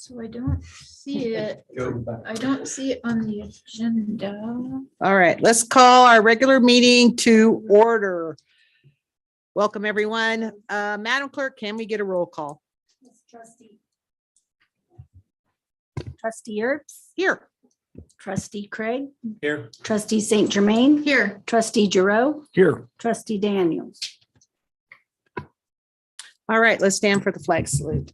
So I don't see it. I don't see it on the agenda. All right, let's call our regular meeting to order. Welcome, everyone. Madam Clerk, can we get a roll call? Trustee Earps, Here. trustee Craig, Here. trustee Saint Germain, Here. trustee Giroux, Here. trustee Daniels. All right, let's stand for the flag salute.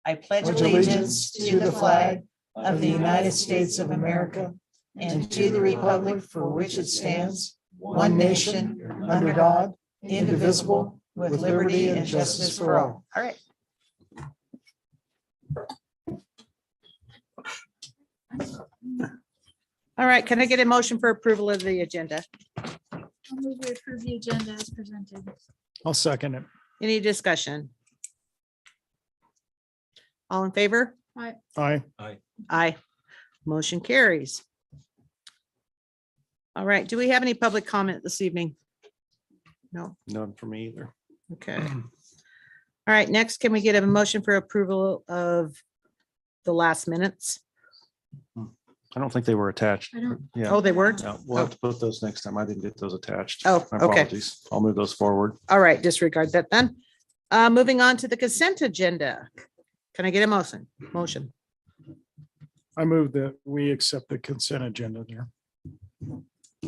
I pledge allegiance to the flag of the United States of America and to the republic for which it stands, one nation, under God, indivisible, with liberty and justice for all. All right. All right, can I get a motion for approval of the agenda? I'll move to approve the agenda as presented. I'll second it. Any discussion? All in favor? Aye. Aye. Motion carries. All right, do we have any public comment this evening? No, None for me either. okay. All right, next, can we get a motion for approval of the last minutes? I don't think they were attached. I don't. Yeah. Oh, they weren't? Yeah, we'll have to put those next time. I didn't get those attached. Oh, My okay. apologies. I'll move those forward. All right, disregard that then. Moving on to the consent agenda. Can I get a motion? Motion. I move that we accept the consent agenda there.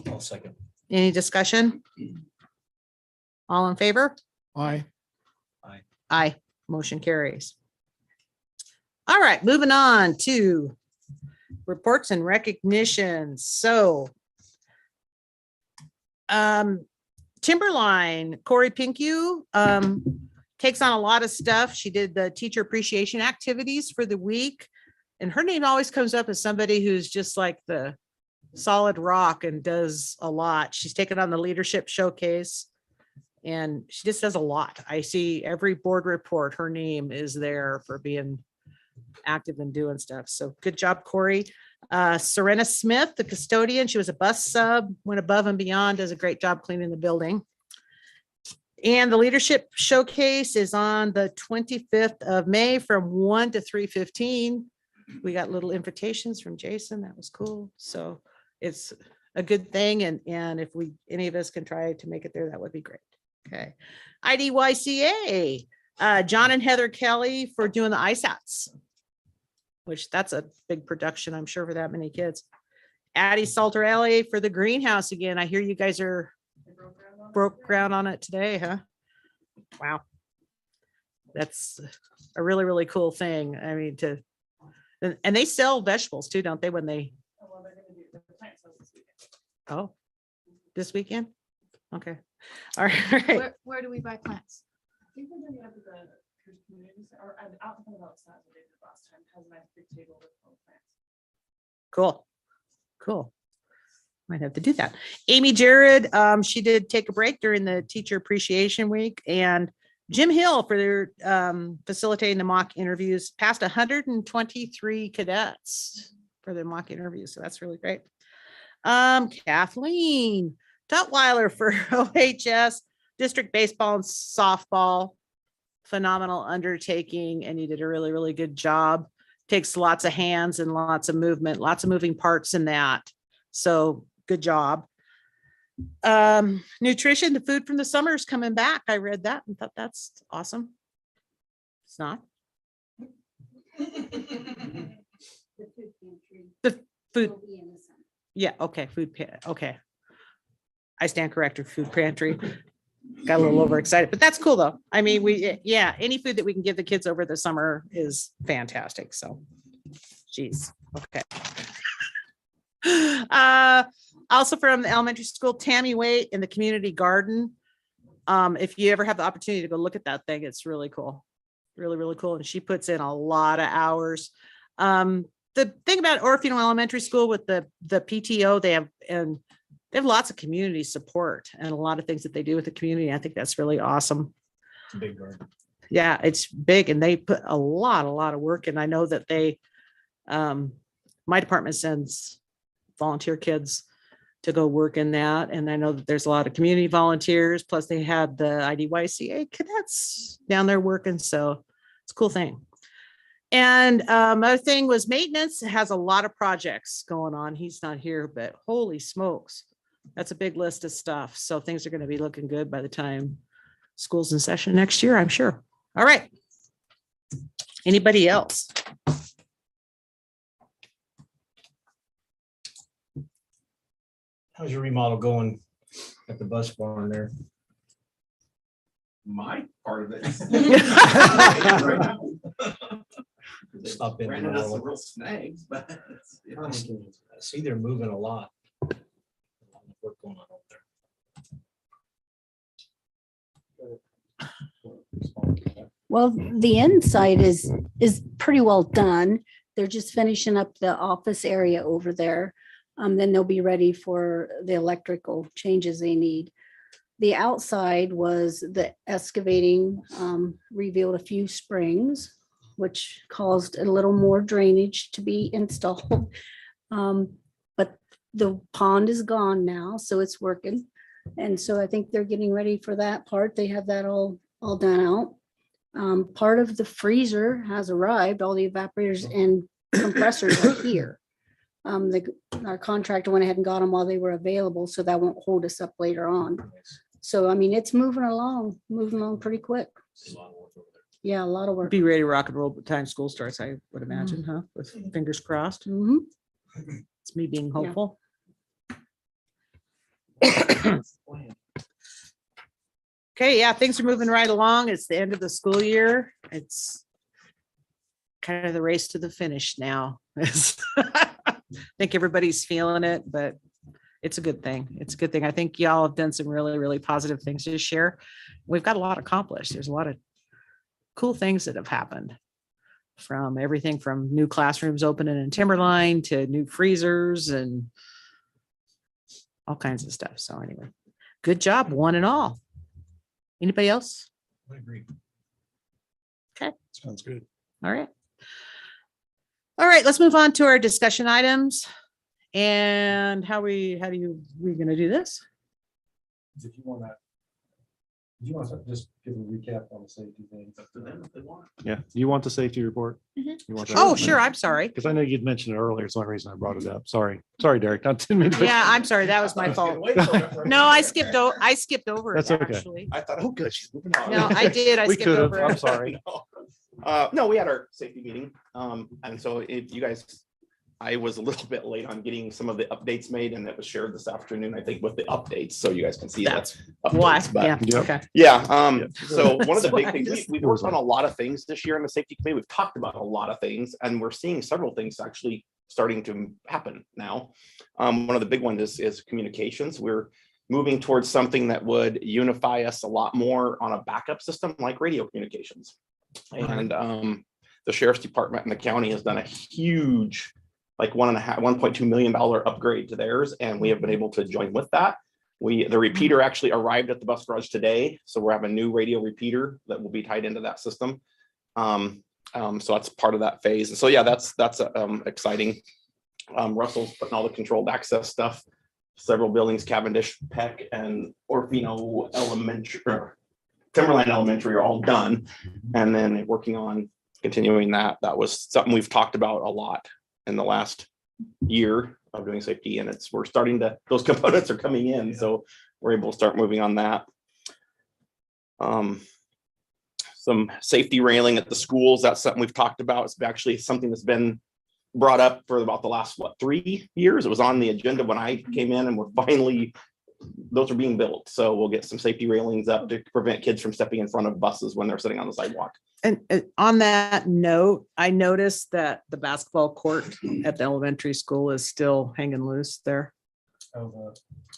I'll second. Any discussion? All in favor? Aye. Aye. Motion carries. All right, moving on to reports and recognitions. So Timberline, Corey Pinkue, takes on a lot of stuff. She did the teacher appreciation activities for the week. And her name always comes up as somebody who's just like the solid rock and does a lot. She's taken on the leadership showcase and she just does a lot. I see every board report, her name is there for being active and doing stuff. So good job, Corey. Serena Smith, the custodian, she was a bus sub, went above and beyond, does a great job cleaning the building. And the leadership showcase is on the 25th of May from 1 to 3:15. We got little invitations from Jason. That was cool. So it's a good thing. And if any of us can try to make it there, that would be great. Okay. IDYCA, John and Heather Kelly for doing the ISATs, which that's a big production, I'm sure, for that many kids. Addie Saltarelli for the greenhouse again. I hear you guys are broke ground on it today, huh? Wow. That's a really, really cool thing. I mean, and they sell vegetables too, don't they, when they? Oh, this weekend? Okay. All right. Where do we buy plants? I think we're doing it at the community or out in front of outside what they did last time. Has a nice big table with all the plants. Cool. Cool. Might have to do that. Amy Jared, she did take a break during the teacher appreciation week, and Jim Hill for their facilitating the mock interviews, passed 123 cadets for their mock interviews. So that's really great. Kathleen Tutwiler for OHS district baseball and softball, phenomenal undertaking, and you did a really, really good job. Takes lots of hands and lots of movement, lots of moving parts in that. So good job. Nutrition, the food from the summer is coming back. I read that and thought that's awesome. It's not. The food. Yeah, okay, okay. I stand corrected, food pantry. Got a little overexcited, but that's cool though. I mean, yeah, any food that we can give the kids over the summer is fantastic. So, geez, okay. Also from the elementary school, Tammy Waite in the community garden. If you ever have the opportunity to go look at that thing, it's really cool. Really, really cool. And she puts in a lot of hours. The thing about Orofino Elementary School with the PTO, they have lots of community support and a lot of things that they do with the community. I think that's really awesome. It's a big garden. Yeah, it's big and they put a lot of work in. I know that they, my department sends volunteer kids to go work in that. And I know that there's a lot of community volunteers, plus they had the IDYCA cadets down there working. So it's a cool thing. And other thing was maintenance. It has a lot of projects going on. He's not here, but holy smokes, that's a big list of stuff. So things are going to be looking good by the time school's in session next year, I'm sure. All right. Anybody else? How's your remodel going at the bus barn there? My part of it. Stop in Right now, that's tomorrow. some real snags, but. I see they're moving a lot. A lot of work going on over there. Well, the inside is pretty well done. They're just finishing up the office area over there. Then they'll be ready for the electrical changes they need. The outside was the excavating, revealed a few springs, which caused a little more drainage to be installed. But the pond is gone now, so it's working. And so I think they're getting ready for that part. They have that all done out. Part of the freezer has arrived. All the evaporators and compressors are here. Our contractor went ahead and got them while they were available, so that won't hold us up later on. So, I mean, it's moving along pretty quick. It's a lot of work over there. Yeah, a lot of work. Be ready to rock and roll by the time school starts, I would imagine, huh? With fingers crossed. Mhm. It's me being hopeful. Okay, yeah, things are moving right along. It's the end of the school year. It's kind of the race to the finish now. I think everybody's feeling it, but it's a good thing. It's a good thing. I think y'all have done some really, really positive things this year. We've got a lot accomplished. There's a lot of cool things that have happened, from everything from new classrooms opening in Timberline to new freezers and all kinds of stuff. So anyway, good job, one and all. Anybody else? I agree. Sounds good. All right. All right, let's move on to our discussion items. And we gonna do this? If you want to just give a recap on the safety things. Up to them if they want. Yeah, do you want the safety report? Mhm. You want that? Oh, sure, I'm sorry. Because I know you'd mentioned it earlier. It's the only reason I brought it up. Sorry, Derek. Not to me. Yeah, I'm sorry, that was my fault. No, I skipped over it, That's okay. actually. I thought, oh, good, she's moving on. No, I did, I We skipped could have. over I'm it. sorry. No, we had our safety meeting. And so if you guys, I was a little bit late on getting some of the updates made, and that was shared this afternoon, I think, with the updates, so you guys can see that. That's why, updates, but- yeah, Yep. okay. Yeah, Yep. so one of the That's why big I things, just- we've worked on a lot of things this year in the safety committee. We've talked about a lot of things, and we're seeing several things actually starting to happen now. One of the big ones is communications. We're moving towards something that would unify us a lot more on a backup system like radio communications. And the sheriff's department and the county has done a huge, like $1.2 million upgrade to theirs, and we have been able to join with that. The repeater actually arrived at the bus garage today, so we're having a new radio repeater that will be tied into that system. So that's part of that phase. And so yeah, that's exciting. Russell's putting all the controlled access stuff. Several buildings, Cavendish, Peck, and Orofino Elementary, Timberline Elementary are all done, and then working on continuing that. That was something we've talked about a lot in the last year of doing safety, and we're starting to, those components are coming in, so we're able to start moving on that. Some safety railing at the schools, that's something we've talked about. It's actually something that's been brought up for about the last 3 years. It was on the agenda when I came in, and we're finally, those are being built, so we'll get some safety railings up to prevent kids from stepping in front of buses when they're sitting on the sidewalk. And on that note, I noticed that the basketball court at the elementary school is still hanging loose there.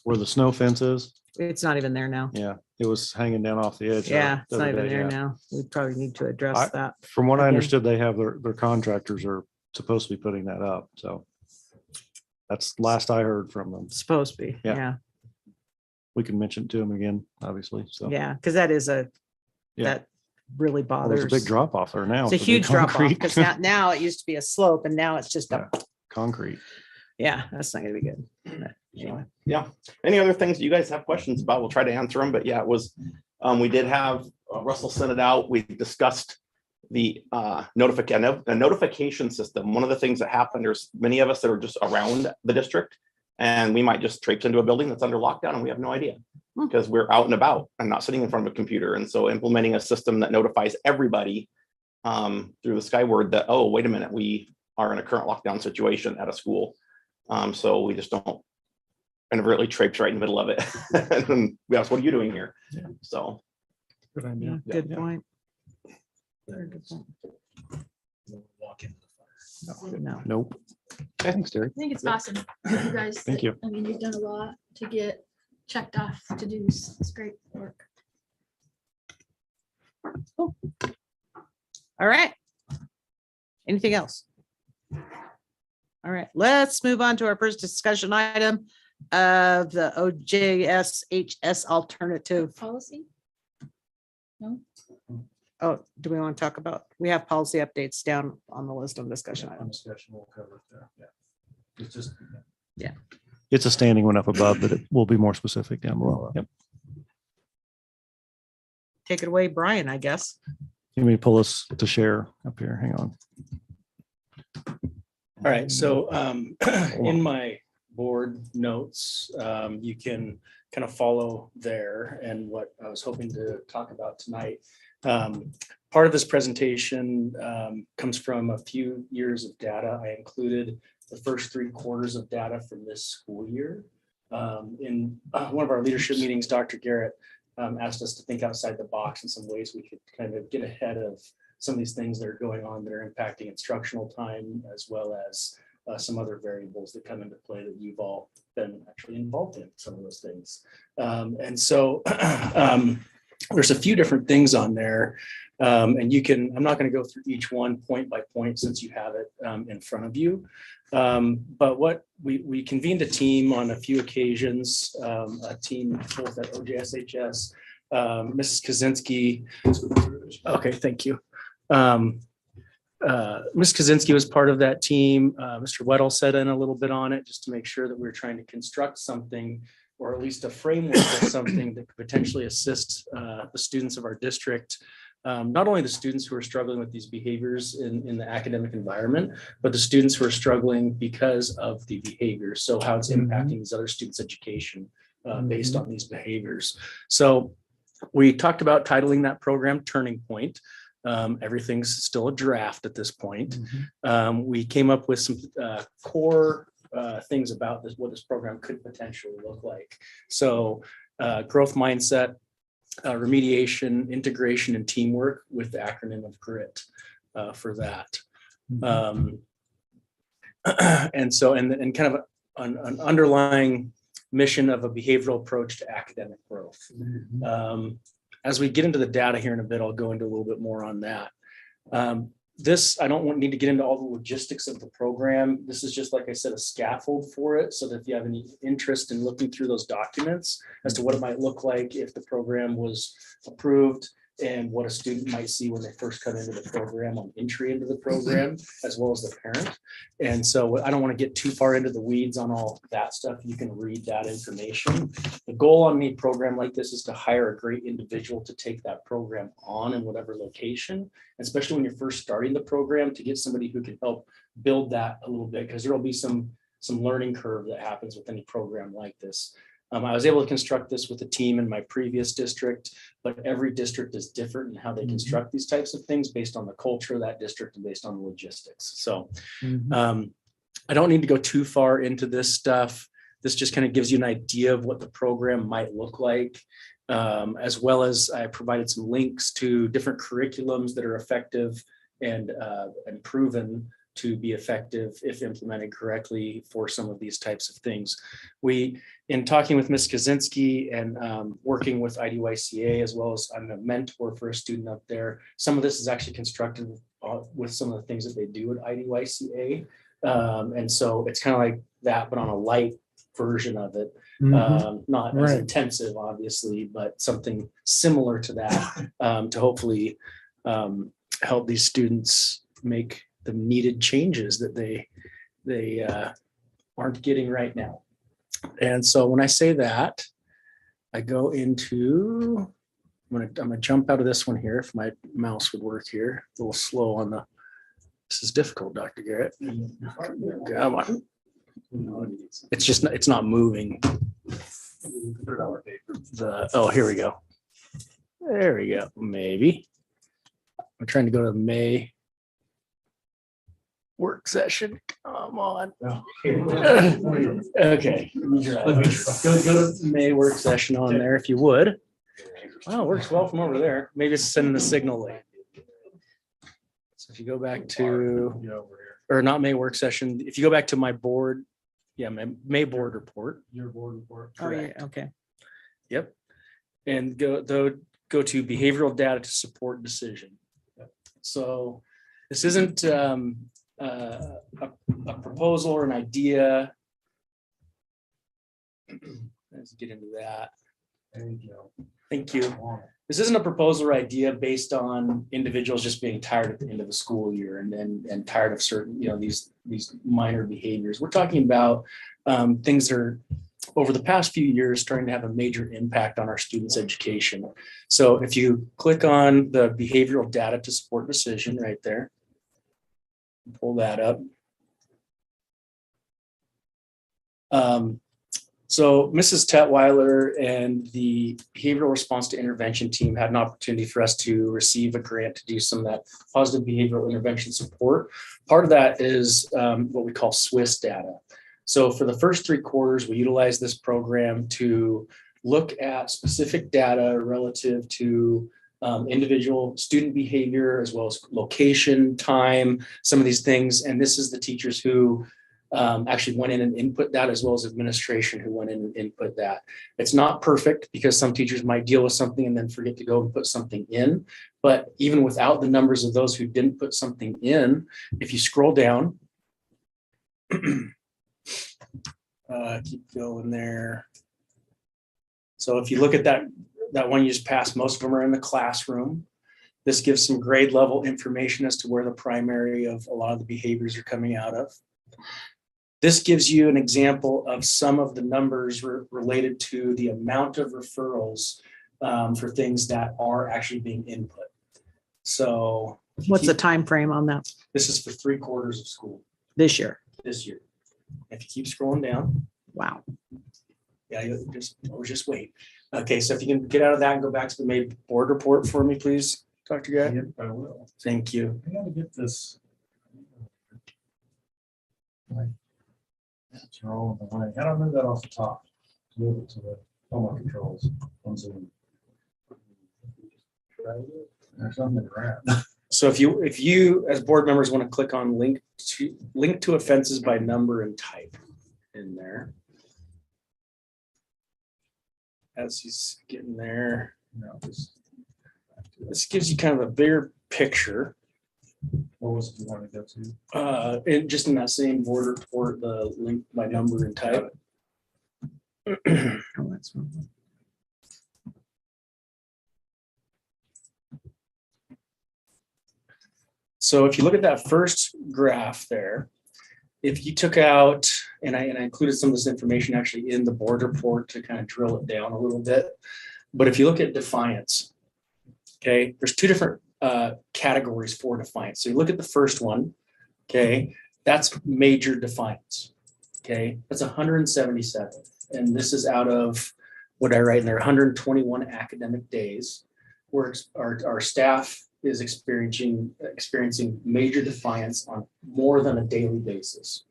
Where the snow fence is. It's not even there now. Yeah, it was hanging down off the edge. Yeah, it's the not other even day, there yeah. now. We probably need to address that. From what I Again. understood, they have their contractors are supposed to be putting that up. So that's last I heard from them. It's supposed to be, Yeah. yeah, We can mention it to them again, obviously. So yeah, because that is Yeah. that really well, bothers. there's a big drop off there now. It's a with the huge drop off, concrete. because now it used to be a slope, and now it's just a, Concrete. yeah, that's not gonna be good. Anyway, yeah. Any other things you guys have questions about? We'll try to answer them. But yeah, it was, we did have Russell sent it out. We discussed the notification system. One of the things that happened, there's many of us that are just around the district, and we might just traipse into a building that's under lockdown and we have no idea because we're out and about and not sitting in front of a computer. And so implementing a system that notifies everybody through the Skyward that, oh, wait a minute, we are in a current lockdown situation at a school. So we just don't inadvertently traipse right in the middle of it. And we ask, what are you doing here? Yeah. So Good idea. Good Yeah. point. Very good point. Walk into the fire. No. Nope. Thanks, Terry. I think it's awesome. You guys. Thank you. I mean, you've done a lot to get checked off to do's. It's great work. All right. Anything else? All right, let's move on to our first discussion item of the OJSHS alternative. Policy? No? Oh, do we want to talk about, we have policy updates down on the list of discussion items. Discussion will cover it there. Yeah. It's just. It's a standing one up above, but it will be more specific down below. Yep. Take it away, Brian, I guess. You may pull us to share up here. Hang on. All right, so in my board notes, you can kind of follow there and what I was hoping to talk about tonight. Part of this presentation comes from a few years of data. I included the first 3 quarters of data from this school year. In one of our leadership meetings, Dr. Garrett asked us to think outside the box in some ways we could kind of get ahead of some of these things that are going on that are impacting instructional time, as well as some other variables that come into play that you've all been actually involved in some of those things. And so there's a few different things on there. And you can, I'm not going to go through each one point by point since you have it in front of you. But what we convened a team on a few occasions, a team both at OJSHS, Mrs. Kaczynski. Okay, thank you. Ms. Kaczynski was part of that team. Mr. Weddle sat in a little bit on it just to make sure that we're trying to construct something, or at least a framework of something that could potentially assist the students of our district. Not only the students who are struggling with these behaviors in the academic environment, but the students who are struggling because of the behaviors. So how it's impacting these other students' education based on these behaviors. So we talked about titling that program Turning Point. Everything's still a draft at this point. We came up with some core things about this, what this program could potentially look like. So growth mindset, remediation, integration, and teamwork with the acronym of GRIT for that. And so, and kind of an underlying mission of a behavioral approach to academic growth. As we get into the data here in a bit, I'll go into a little bit more on that. This, I don't need to get into all the logistics of the program. This is just, like I said, a scaffold for it, so that if you have any interest in looking through those documents as to what it might look like if the program was approved, and what a student might see when they first come into the program on entry into the program, as well as the parent. And so I don't want to get too far into the weeds on all that stuff. You can read that information. The goal on any program like this is to hire a great individual to take that program on in whatever location, especially when you're first starting the program, to get somebody who can help build that a little bit, because there will be some learning curve that happens with any program like this. I was able to construct this with a team in my previous district, but every district is different in how they construct these types of things based on the culture of that district and based on the logistics. So I don't need to go too far into this stuff. This just kind of gives you an idea of what the program might look like, as well as I provided some links to different curriculums that are effective and proven to be effective if implemented correctly for some of these types of things. We, in talking with Ms. Kaczynski and working with IDYCA, as well as I'm a mentor for a student up there, some of this is actually constructed with some of the things that they do at IDYCA. And so it's kind of like that, but on a light version of it. Not as intensive, obviously, but something similar to that to hopefully help these students make the needed changes that they aren't getting right now. And so when I say that, I go into, I'm gonna jump out of this one here. If my mouse would work here, a little slow on the, this is difficult, Dr. Garrett. Come on. It's just, it's not moving. Oh, here we go. There we go, maybe. I'm trying to go to the May work session. Come on. Okay. Go to May work session on there if you would. Wow, it works well from over there. Maybe it's sending the signal late. So if you go back to, or not May work session, if you go back to my board, yeah, my May board report. Your board report. Oh, yeah, Correct. okay. Yep. And go to behavioral data to support decision. So this isn't a proposal or an idea. Let's get into that. There you go. Thank you. This isn't a proposal or idea based on individuals just being tired at the end of the school year and tired of certain, these minor behaviors. We're talking about things that are over the past few years starting to have a major impact on our students' education. So if you click on the behavioral data to support decision right there, pull that up. So Mrs. Tetweiler and the behavioral response to intervention team had an opportunity for us to receive a grant to do some of that positive behavioral intervention support. Part of that is what we call Swiss data. So for the first 3 quarters, we utilized this program to look at specific data relative to individual student behavior, as well as location, time, some of these things. And this is the teachers who actually went in and input that, as well as administration who went in and input that. It's not perfect because some teachers might deal with something and then forget to go and put something in. But even without the numbers of those who didn't put something in, if you scroll down, keep going there. So if you look at that one you just passed, most of them are in the classroom. This gives some grade level information as to where the primary of a lot of the behaviors are coming out of. This gives you an example of some of the numbers related to the amount of referrals for things that are actually being input. So What's the time frame on that this is for 3 quarters of school this year? this year. If you keep scrolling down, Wow. yeah, just wait. Okay, so if you can get out of that and go back to the May board report for me, please, Dr. Guy. Yep, I will. Thank you. I gotta get this. It's rolling away. I don't move that off the top. Move it to the home controls on Zoom. There's something around. So if you as board members want to click on link to offenses by number and type in there. As he's getting there, this gives you kind of a bigger picture. What was it you want to go to? And just in that same board report, the link by number and type. Oh, that's one. So if you look at that first graph there, if you took out, and I included some of this information actually in the board report to kind of drill it down a little bit. But if you look at defiance, okay, there's 2 different categories for defiance. So you look at the first one, okay, that's major defiance. Okay, that's 177. And this is out of what I write in there, 121 academic days where our staff is experiencing major defiance on more than a daily basis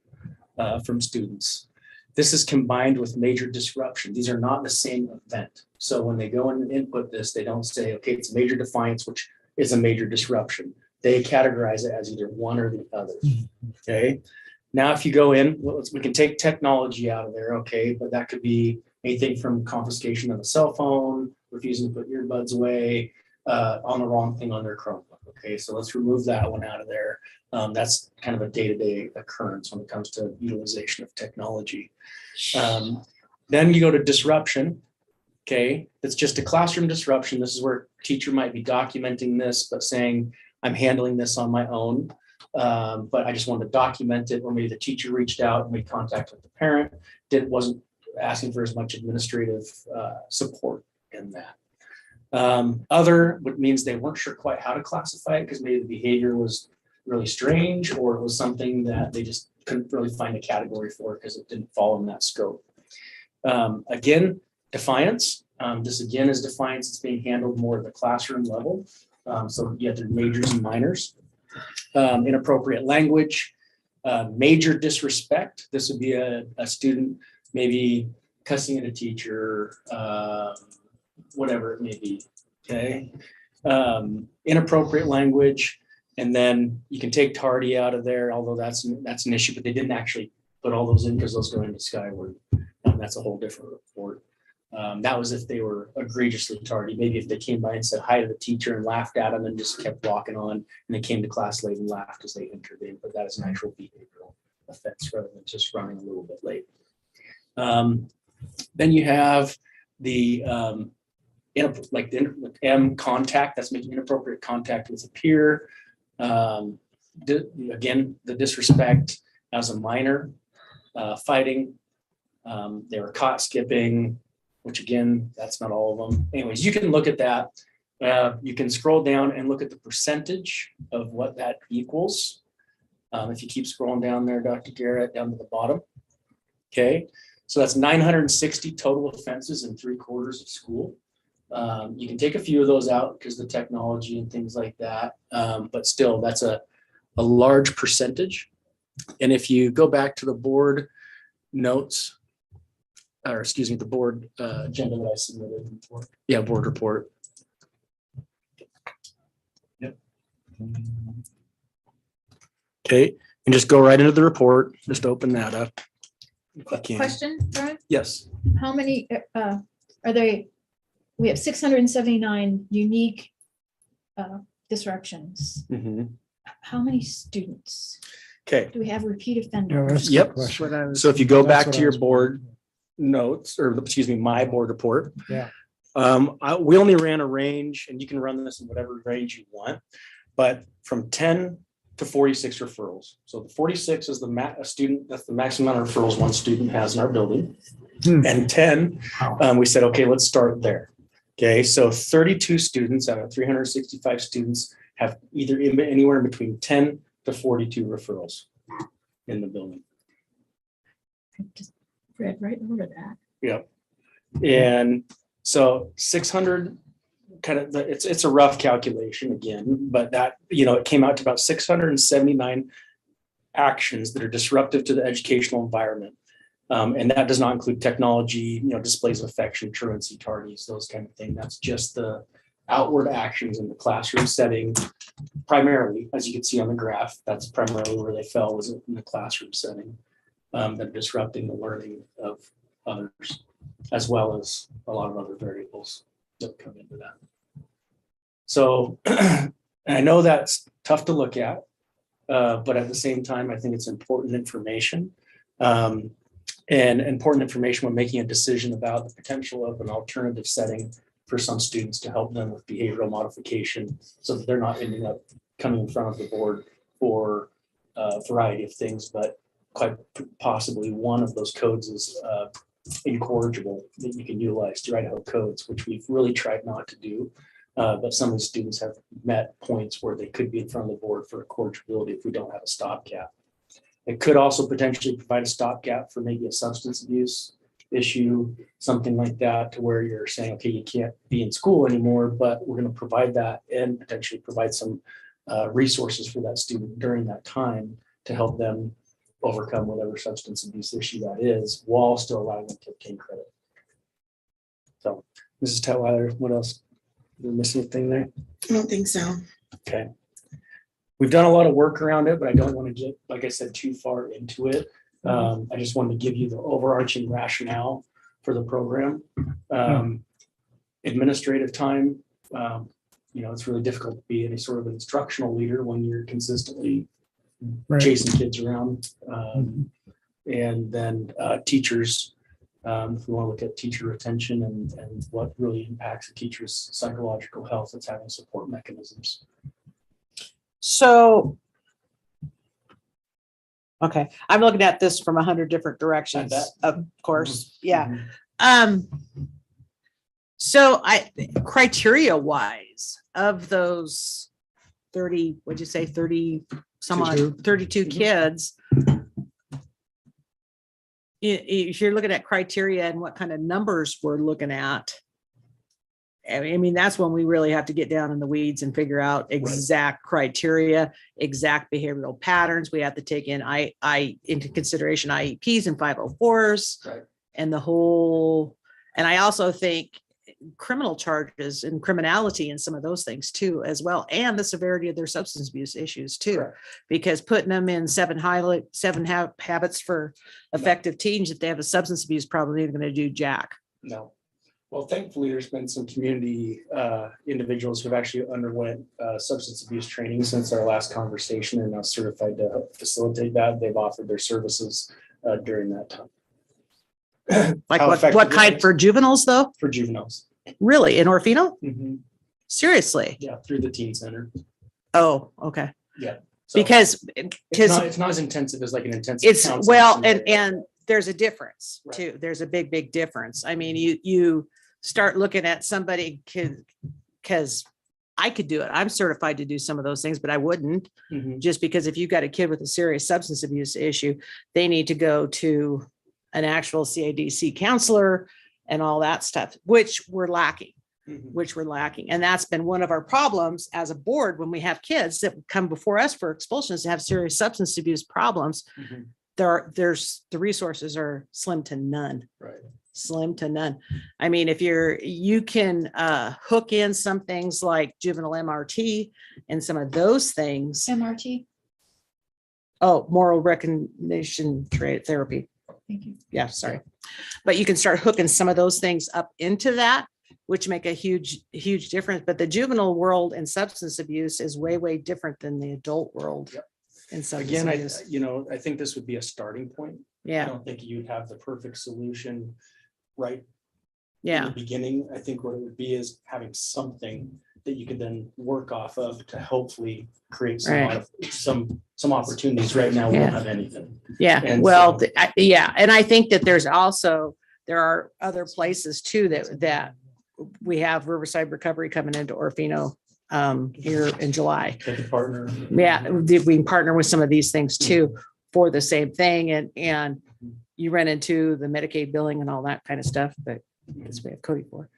from students. This is combined with major disruption. These are not the same event. So when they go in and input this, they don't say, okay, it's major defiance, which is a major disruption. They categorize it as either one or the other. Okay. Now, if you go in, we can take technology out of there. Okay. But that could be anything from confiscation of a cell phone, refusing to put earbuds away, on the wrong thing on their Chromebook. Okay, so let's remove that one out of there. That's kind of a day-to-day occurrence when it comes to utilization of technology. Then you go to disruption. Okay, it's just a classroom disruption. This is where a teacher might be documenting this, but saying, I'm handling this on my own. But I just wanted to document it, or maybe the teacher reached out and made contact with the parent. Wasn't asking for as much administrative support in that. Other, what means they weren't sure quite how to classify it because maybe the behavior was really strange or it was something that they just couldn't really find a category for because it didn't fall in that scope. Again, defiance. This again is defiance. It's being handled more at the classroom level. So you have the majors and minors. Inappropriate language, major disrespect. This would be a student maybe cussing at a teacher, whatever it may be. Okay. Inappropriate language. And then you can take tardy out of there, although that's an issue, but they didn't actually put all those in because those go into Skyward. That's a whole different report. That was if they were egregiously tardy. Maybe if they came by and said hi to the teacher and laughed at them and just kept walking on, and they came to class late and laughed as they entered in, but that is an actual behavioral offense rather than just running a little bit late. Then you have the M contact, that's making inappropriate contact with a peer. Again, the disrespect as a minor, fighting. They were caught skipping, which again, that's not all of them. Anyways, you can look at that. You can scroll down and look at the percentage of what that equals. If you keep scrolling down there, Dr. Garrett, down to the bottom. Okay, so that's 960 total offenses in 3/4 of school. You can take a few of those out because of the technology and things like that. But still, that's a large percentage. And if you go back to the board notes, or excuse me, the board agenda that I submitted. Yeah, board report. Yep. Okay, and just go right into the report. Just open that up. If you can. Question, Brian? Yes. How many are there? We have 679 unique disruptions. Mm-hmm. How many students? Okay. Do we have repeat Yeah, offenders? that's a good Yep. question. So if you go That's back what to I your was board notes, or excuse me, my board report. Yeah. We only ran a range, and you can run this in whatever range you want, but from 10 to 46 referrals. So the 46 is a student, that's the maximum amount of referrals one student has in our building. And 10, we said, okay, let's start there. Okay, so 32 students out of 365 students have either anywhere in between 10 to 42 referrals in the building. Just read right over that. Yep. And so 600 kind of, it's a rough calculation again, but that, it came out to about 679 actions that are disruptive to the educational environment. And that does not include technology, displays of affection, truancy, tardies, those kind of things. That's just the outward actions in the classroom setting. Primarily, as you can see on the graph, that's primarily where they fell, was in the classroom setting, that are disrupting the learning of others, as well as a lot of other variables that come into that. So I know that's tough to look at, but at the same time, I think it's important information. And important information when making a decision about the potential of an alternative setting for some students to help them with behavioral modification so that they're not ending up coming in front of the board for a variety of things, but quite possibly one of those codes is incorrigible that you can utilize through Idaho codes, which we've really tried not to do. But some of the students have met points where they could be in front of the board for incorrigibility if we don't have a stopgap. It could also potentially provide a stopgap for maybe a substance abuse issue, something like that, to where you're saying, okay, you can't be in school anymore, but we're going to provide that and potentially provide some resources for that student during that time to help them overcome whatever substance abuse issue that is, while still allowing them to obtain credit. So, Mrs. Tutwiler, what else? Did we miss anything there? I don't think so. Okay. We've done a lot of work around it, but I don't want to get, like I said, too far into it. I just wanted to give you the overarching rationale for the program. Administrative time, it's really difficult to be any sort of instructional leader when you're consistently chasing kids around. And then teachers, if we want to look at teacher retention and what really impacts a teacher's psychological health, it's having support mechanisms. So Okay, I'm looking at this from 100 different directions, bet. of course, yeah. Mhm. So criteria wise, of those 30, what'd you say, 30, some odd, 32 kids. If you're looking at criteria and what kind of numbers we're looking at, I mean, that's when we really have to get down in the weeds and figure out exact criteria, exact behavioral patterns. We have to take in into consideration IEPs and 504s, Right. and the whole. And I also think criminal charges and criminality and some of those things too, as well, and the severity of their substance abuse issues too. Correct. Because putting them in seven habits for effective teens, if they have a substance abuse problem, they're going to do jack. No. Well, thankfully, there's been some community individuals who have actually underwent substance abuse training since our last conversation and are certified to help facilitate that. They've offered their services during that time. Like How what effective kind it is for juveniles though? For juveniles. Really? In Orofino? Mhm. Seriously? Yeah, through the teen center. Oh, okay. Yeah. So Because it's not as intensive as like an intensive. it's, counseling well, scenario. and there's a difference Right. too. There's a big difference. I mean, you start looking at somebody because I could do it. I'm certified to do some of those things, but I wouldn't, Mhm. just because if you've got a kid with a serious substance abuse issue, they need to go to an actual CADC counselor and all that stuff, which we're lacking. Mhm. And that's been one of our problems as a board when we have kids that come before us for expulsions to have serious substance abuse problems. Mhm. The resources are slim to none. Right. Slim to none. I mean, if you can hook in some things like juvenile MRT and some of those things. MRT, Oh, moral recognition therapy. thank you. Yeah, sorry. But you can start hooking some of those things up into that, which make a huge difference. But the juvenile world and substance abuse is way different than the adult world. Yep. And substance Again, abuse. I think this would be a starting point. I Yeah, don't think you'd have the perfect solution right in yeah, the beginning. I think what it would be is having something that you could then work off of to hopefully create Right. some opportunities. Right now, we Yeah. don't have anything. yeah. And Well, so- yeah. And I think that there are other places too that we have Riverside Recovery coming into Orofino here in July. Take a partner. Yeah, we can partner with some of these things too for the same thing. And you run into the Medicaid billing and all that kind of stuff, but that's we have Cody for.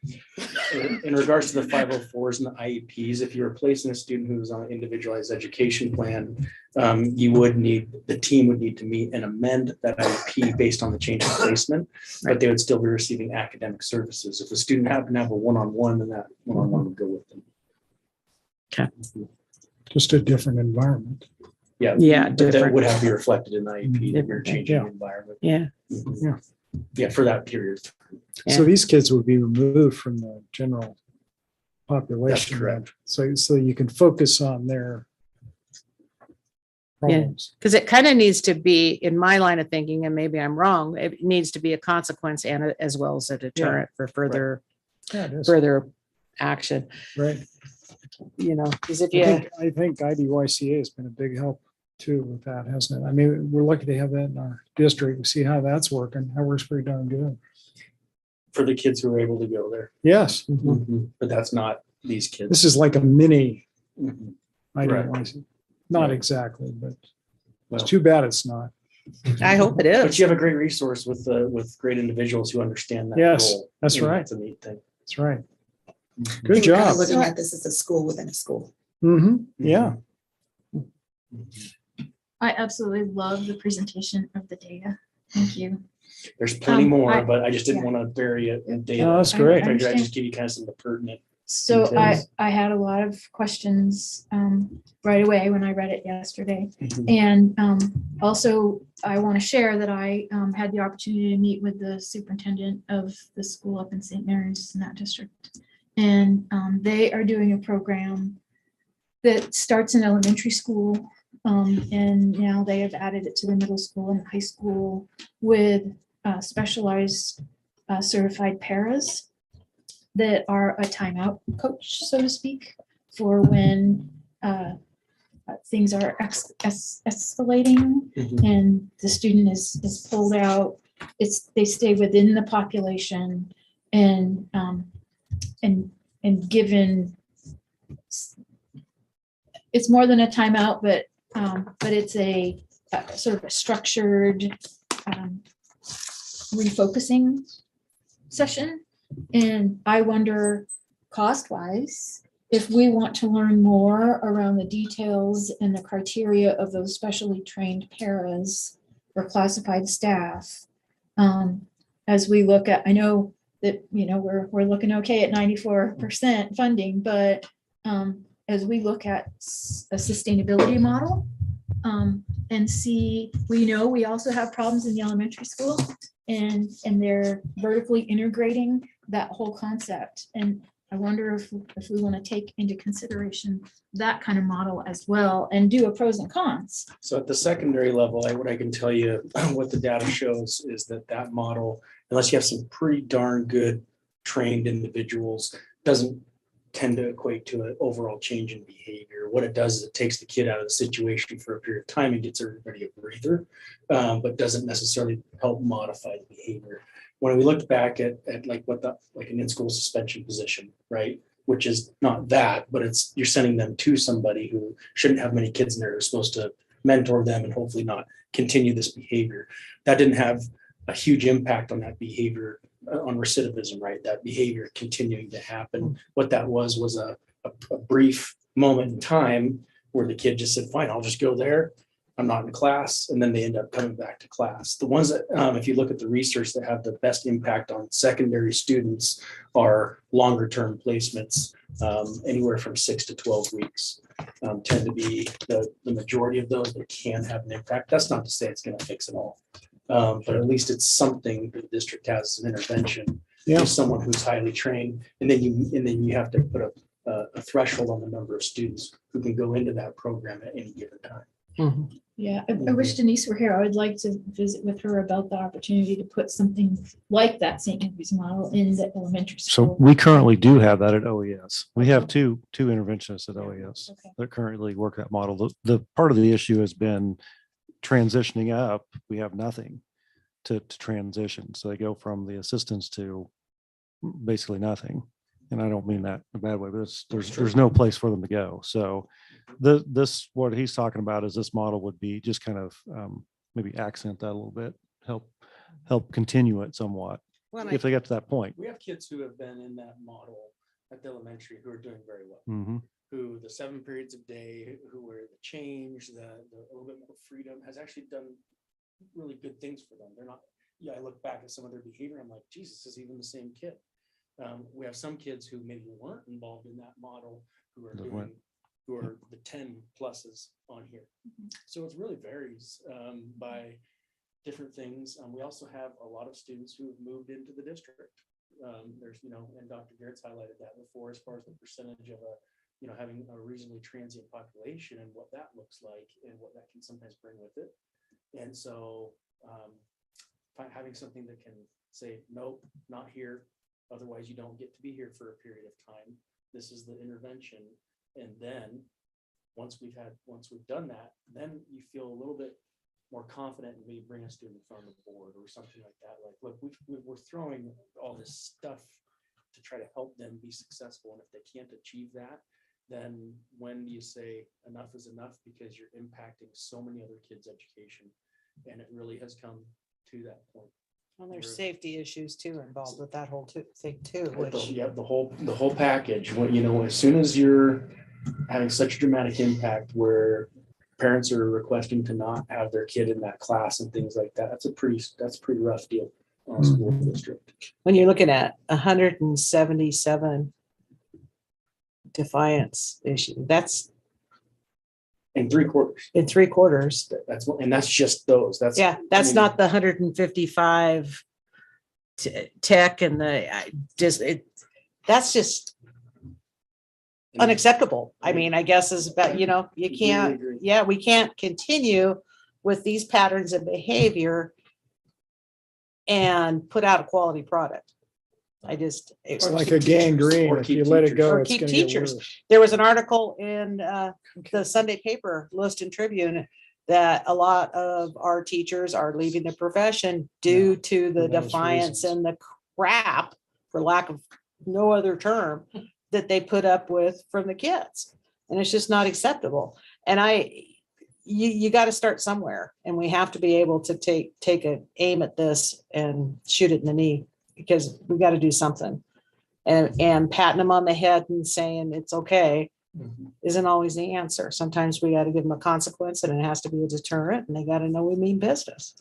In regards to the 504s and the IEPs, if you're replacing a student who's on an individualized education plan, the team would need to meet and amend that IEP based on the change in placement, but they would still be receiving academic services. If a student happened to have a one-on-one, then that one-on-one would go with them. Just a different environment. Yeah. Yeah, But that different. would have to be reflected in the IEP that you're Different, changing yeah. the environment. Yeah, Yeah. Yeah, for that period. Yeah. So these kids would be removed from the general population. correct. So you can focus on their problems. because it kind of needs to be, in my line of thinking, and maybe I'm wrong, it needs to be a consequence and as well as a deterrent for further Yeah, it is. action, Right. because if I you, think IDYCA has been a big help too with that, hasn't it? I mean, we're lucky to have that in our district. We see how that's working. That works pretty darn good. For the kids who are able to go there. Yes. But that's not these kids. This is like a mini Mhm. IDYCA. Not Right. exactly, but Well, it's too bad it's not. I hope it But is. you have a great resource with great individuals who understand that Yes, role. that's And right. That's a neat thing. That's right. They Good were kind job. of looking at this as a school within a school. Yeah. I absolutely love the presentation of the data. Thank you. There's plenty Um, more, I- but I just didn't yeah. want to bury it in data. No, that's I- great. I figured I'd understand. just give you kind of some of the pertinent. So Details. I had a lot of questions right away when I read it yesterday. Mhm. And also, I want to share that I had the opportunity to meet with the superintendent of the school up in St. Mary's in that district. And they are doing a program that starts in elementary school. And now they have added it to the middle school and high school with specialized certified paras that are a timeout coach, so to speak, for when things are escalating and the student is pulled out, they stay within the population and given, it's more than a timeout, but it's a sort of a structured refocusing session. And I wonder, cost-wise, if we want to learn more around the details and the criteria of those specially trained paras or classified staff, as we look at, I know that, we're looking okay at 94% funding, but as we look at a sustainability model, and see, we also have problems in the elementary school, and they're vertically integrating that whole concept. And I wonder if we want to take into consideration that kind of model as well and do a pros and cons. So at the secondary level, what I can tell you, what the data shows is that model, unless you have some pretty darn good trained individuals, doesn't tend to equate to an overall change in behavior. What it does is it takes the kid out of the situation for a period of time and gets everybody a breather, but doesn't necessarily help modify the behavior. When we looked back at like an in-school suspension position, right? Which is not that, but you're sending them to somebody who shouldn't have many kids in there, who're supposed to mentor them and hopefully not continue this behavior. That didn't have a huge impact on that behavior, on recidivism, right? That behavior continuing to happen. What that was a brief moment in time where the kid just said, fine, I'll just go there. I'm not in class. And then they end up coming back to class. The ones that, if you look at the research that have the best impact on secondary students are longer term placements, anywhere from 6 to 12 weeks tend to be the majority of those that can have an impact. That's not to say it's going to fix it all. But at least it's something the district has as an intervention. Yeah. Someone who's highly trained, and then you have to put a threshold on the number of students who can go into that program at any given time. Yeah, I wish Denise were here. I would like to visit with her about the opportunity to put something like that St. Andrew's model in the elementary So school. we currently do have that at OES. We have two interventionists at OES Okay. that currently work that model. The part of the issue has been transitioning up. We have nothing to transition. So they go from the assistants to basically nothing. And I don't mean that in a bad way, but there's no place for them to go. So this, what he's talking about is this model would be just kind of maybe accent that a little bit, help continue it somewhat Well, if they get to that point. We have kids who have been in that model at the elementary who are doing very well. Mm-hmm. Who the 7 periods of day, who were the change, the a little bit more freedom has actually done really good things for them. They're not, I look back at some of their behavior, I'm like, Jesus, this is even the same kid. We have some kids who maybe weren't involved in that model who are the 10 pluses on here. So it really varies by different things. We also have a lot of students who have moved into the district. There's, and Dr. Garrett's highlighted that before as far as the percentage of having a reasonably transient population and what that looks like and what that can sometimes bring with it. And so having something that can say, nope, not here. Otherwise you don't get to be here for a period of time. This is the intervention. And then once we've done that, then you feel a little bit more confident and maybe bring a student in front of the board or something like that. Like, look, we're throwing all this stuff to try to help them be successful. And if they can't achieve that, then when you say enough is enough, because you're impacting so many other kids' education, and it really has come to that point. Well, there's safety issues too involved with that whole thing too. Yeah, the whole package. When as soon as you're having such a dramatic impact where parents are requesting to not have their kid in that class and things like that, that's a pretty rough deal on a school district. When you're looking at 177 defiance issue, that's in 3/4. in 3/4. That's just those. That's not the 155 tech and that's just unacceptable. I mean, I guess is about, you can't, we can't continue with these patterns of behavior and put out a quality product. It's like a gangrene. Or If keep you let it teachers. go, Or it's keep gonna get teachers. worse. There was an article in the Sunday paper, Lewiston Tribune, that a lot of our teachers are leaving the profession due to the for those defiance reasons. and the crap, for lack of no other term, that they put up with from the kids. And it's just not acceptable. And you got to start somewhere, and we have to be able to take an aim at this and shoot it in the knee, because we got to do something. And patting them on the head and saying it's okay isn't always the answer. Sometimes we got to give them a consequence, and it has to be a deterrent, and they got to know we mean business.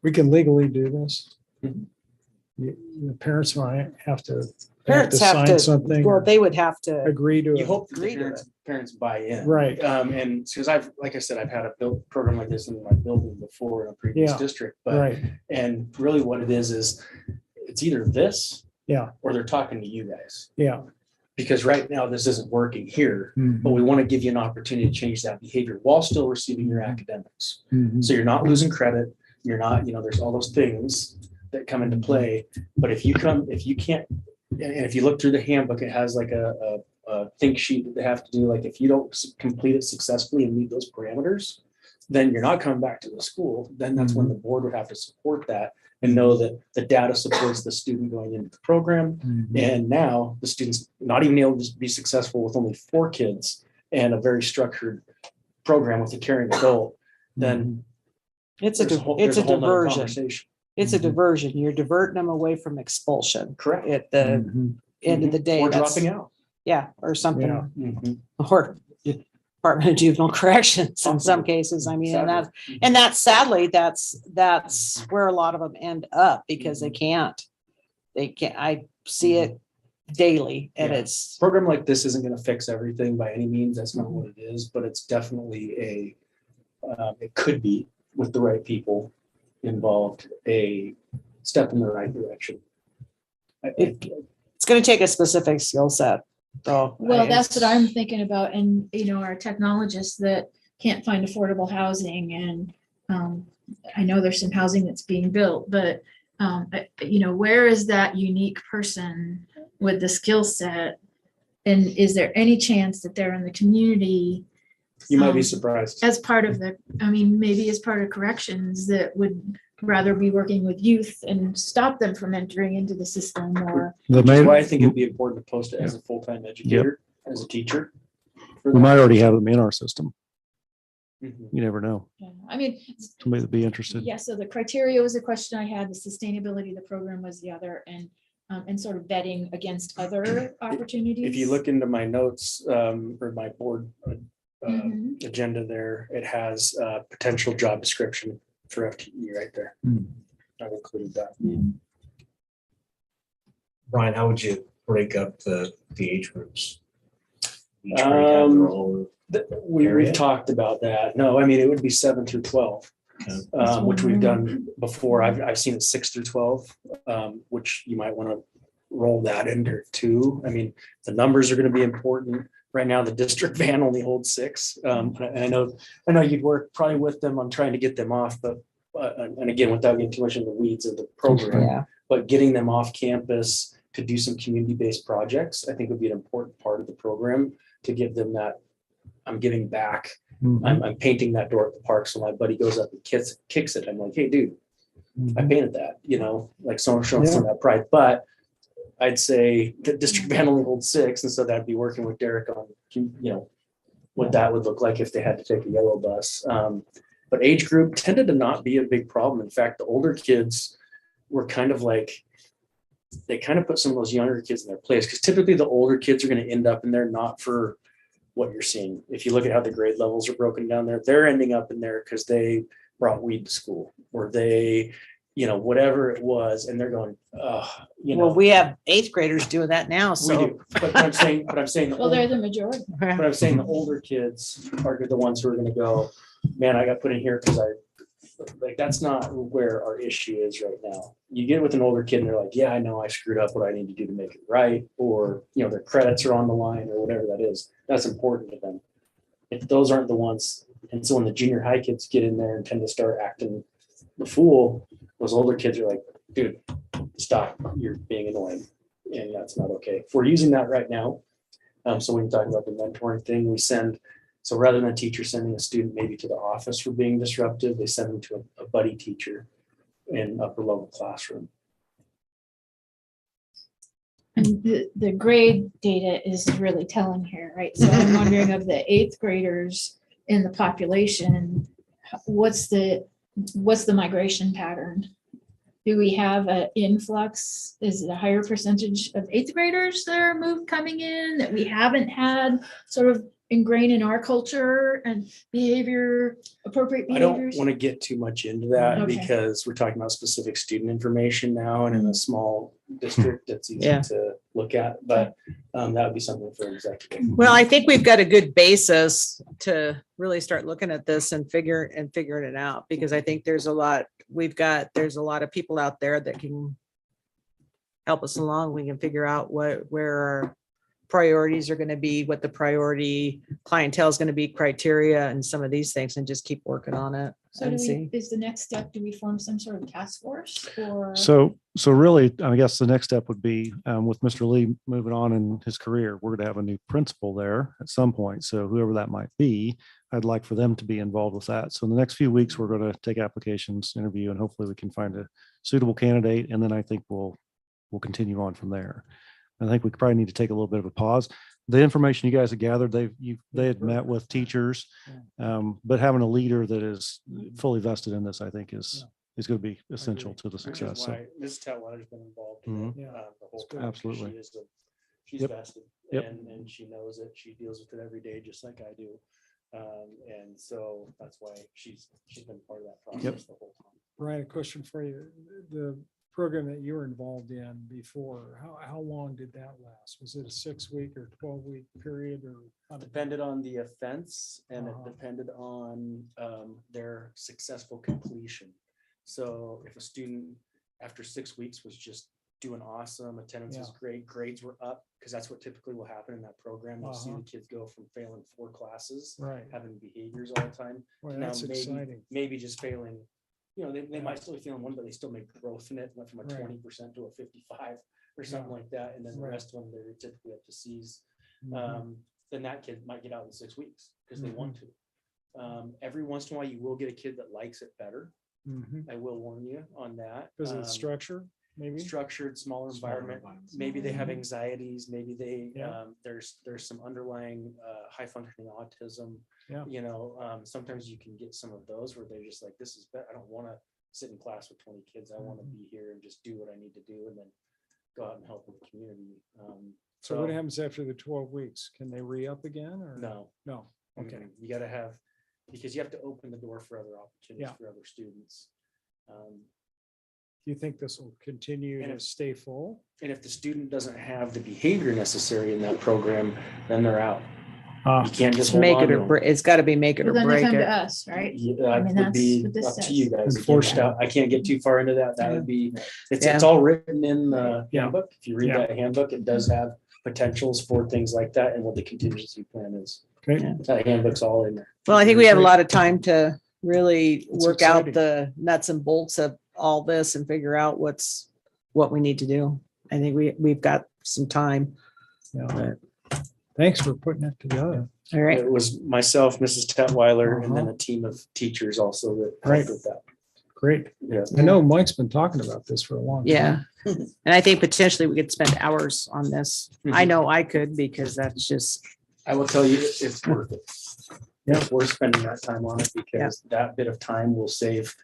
We can legally do this. Mhm. The parents might have to Parents have sign to, something, well, or they would have to, agree to You it. hope that the Agree to parents buy in. Right. And because like I said, I've had a program like this in my building before in a previous Yeah. district, but, Right. and really what it is it's either this. Yeah. Or they're talking to you guys, Yeah. because right now this isn't working here, but Mhm. we want to give you an opportunity to change that behavior while still receiving your academics. Mhm. So you're not losing credit. You're not, there's all those things that come into play. But if you can't, and if you look through the handbook, it has like a think sheet that they have to do. Like if you don't complete it successfully and meet those parameters, then you're not coming back to the school. Then that's when the board would have to support that and know that the data supports the student going into the program. Mhm. And now the student's not even able to be successful with only 4 kids and a very structured program with a caring adult, then it's a there's whole nother diversion. conversation. It's a diversion. You're diverting them away from expulsion. Correct. At the Mhm. end of the day. Or that's- dropping out. Yeah, or something, Yeah. Mhm. or Department of Juvenile Corrections in some cases. I mean, and that's sadly, that's where a lot of them end up, because they can't, I see it daily, and Yeah. it's, Program like this isn't going to fix everything by any means. That's not what it is, but it's definitely it could be, with the right people involved, a step in the right direction. it's going to take a specific skill set. So. Well, that's what I'm thinking about. And, our technologists that can't find affordable housing, and I know there's some housing that's being built, but where is that unique person with the skill set? And is there any chance that they're in the community You might be um, surprised. as part of maybe as part of corrections, that would rather be working with youth and stop them from entering into the system? Or The Which is why I main, think it'd be important to post it as a full-time educator, as a teacher. for we that. might already have them in our system. Mhm. You never know. Somebody that'd be interested. yeah, so the criteria was a question I had, the sustainability of the program was the other, and sort of vetting against other opportunities. If you look into my notes, or my board Mhm. agenda there, it has a potential job description for FTE right there. Hmm. I've included that. Brian, how would you break up the age groups? Each grade have their own. We've Area? talked about that. No, I mean, it would be 7 through 12. Okay. Which we've done before. I've seen it 6 through 12, which you might want to roll that into too. I mean, the numbers are going to be important. Right now, the district van only holds 6. And I know you'd work probably with them on trying to get them off, but and again, without getting too much in the weeds of the program, Yeah. but getting them off campus to do some community-based projects, I think would be an important part of the program to give them that. I'm giving back. Mhm. I'm painting that door at the park. So my buddy goes up and kicks it. I'm like, hey, dude, I painted that, like someone showing some of that pride. But I'd say the district van only holds 6. And so that'd be working with Derek on, what that would look like if they had to take a yellow bus. But age group tended to not be a big problem. In fact, the older kids were kind of like, they kind of put some of those younger kids in their place, because typically the older kids are going to end up in there not for what you're seeing. If you look at how the grade levels are broken down there, they're ending up in there because they brought weed to school, or they, whatever it was, and they're going, Well, we have 8th graders doing that now, we so. do. But I'm saying, Well, they're the majority. but I'm saying the older kids are the ones who are going to go, man, I got put in here because that's not where our issue is right now. You get with an older kid and they're like, yeah, I know I screwed up, what I need to do to make it right. Or, their credits are on the line or whatever that is. That's important to them. If those aren't the ones, and so when the junior high kids get in there and tend to start acting the fool, those older kids are like, dude, stop, you're being annoying. And that's not okay. If we're using that right now, so when you're talking about the mentoring thing, we send, so rather than a teacher sending a student maybe to the office for being disruptive, they send them to a buddy teacher in upper level classroom. And the grade data is really telling here, right? So I'm wondering of the 8th graders in the population, what's the migration pattern? Do we have an influx? Is it a higher percentage of 8th graders that are coming in that we haven't had sort of ingrained in our culture and appropriate I don't behaviors? want to get too much into that Okay. because we're talking about specific student information now, and in a small district, that's easy Yeah. to look at, but that would be something for executive. Well, I think we've got a good basis to really start looking at this and figuring it out, because I think there's a lot of people out there that can help us along. We can figure out where our priorities are going to be, what the priority clientele is going to be, criteria, and some of these things, and just keep working on it. So And see. is the next step, do we form some sort of task force or? So really, I guess the next step would be with Mr. Lee moving on in his career, we're going to have a new principal there at some point. So whoever that might be, I'd like for them to be involved with that. So in the next few weeks, we're going to take applications, interview, and hopefully we can find a suitable candidate. And then I think we'll continue on from there. I think we probably need to take a little bit of a pause. The information you guys have gathered, they had met with teachers, but having a leader that is fully vested in this, I think is going to be essential to the success. So Ms. Tatweiler's been involved Mhm. in it, the whole good. time. Absolutely. She's Yep. vested, Yep. and she knows it. She deals with it every day, just like I do. And so that's why she's been part of that process the whole time. Brian, a question for you. The program that you were involved in before, how long did that last? Was it a 6-week or 12-week period, or? It depended on the offense, and it Uh-huh. depended on their successful completion. So if a student after 6 weeks was just doing awesome, attendance was great, grades were up, because that's what typically will happen in that program. You'll see Uh-huh. the kids go from failing 4 classes, Right. having behaviors all the time, Well, now that's exciting. maybe just failing. They might still be feeling one, but they still make growth in it, went from a Right. 20% to a 55 or something like that. And then the Right. rest of them, they're typically up to C's. Mhm. Then that kid might get out in 6 weeks because they want to. Every once in a while, you will get a kid that likes it better. Mhm. I will warn you on that. Because of the structure, maybe? Structured, smaller environment. Maybe they have anxieties. Maybe they there's some underlying high functioning autism. Yeah. Sometimes you can get some of those where they're just like, this is better. I don't want to sit in class with 20 kids. I want to be here and just do what I need to do, and then go out and help with the community. So what happens after the 12 weeks? Can they re-up again, or? No. No. Okay. You got to have, because you have to open the door for other opportunities for other students. Do you think this will continue And to stay full? And if the student doesn't have the behavior necessary in that program, then they're out. You can't just hold Make on it to or them. break. It's got to be make it or Well, then they break come to it. us, right? Yeah, I mean, would that's be what this up to you says. guys. Unfortunately. I can't get too far into that. That would be, it's Yeah. all written in the Yeah. handbook. If you read Yeah. that handbook, it does have potentials for things like that and what the contingency plan is. Okay. Yeah. That handbook's all in there. Well, I think we have a lot of time to really It's work out exciting. the nuts and bolts of all this and figure out what we need to do. I think we've got some time. Yeah. Thanks for putting it together. All right. It was myself, Mrs. Tetweiler, and then a team of teachers also that Right. helped with that. Great. Yeah. I know Mike's been talking about this for a long time. Yeah. And I think potentially we could spend hours on this. I know I could, because that's just, I will tell you, it's worth it. Yeah. We're spending that time on it because that bit of time will save,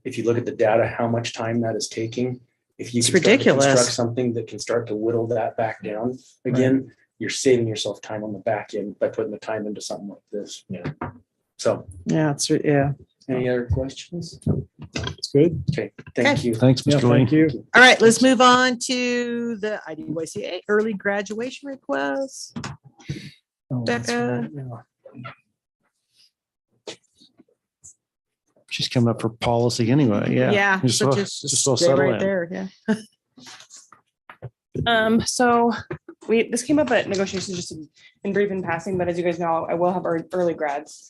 if you look at the data, how much time that is taking. If you It's can start to ridiculous. construct something that can start to whittle that back down again, you're saving yourself time on the back end by putting the time into something like this. Yeah. So yeah. any other questions? It's good. Okay, thank Okay. you. Thanks, Yeah, Mr. Lee. thank you. All right, let's move on to the IDYCA early graduation request. Oh, that's Becca. right, yeah. She's coming up for policy anyway. Yeah. Yeah, Just so so- just just so stay settle right in. there, yeah. So this came up at negotiations just in brief in passing, but as you guys know, I will have early grads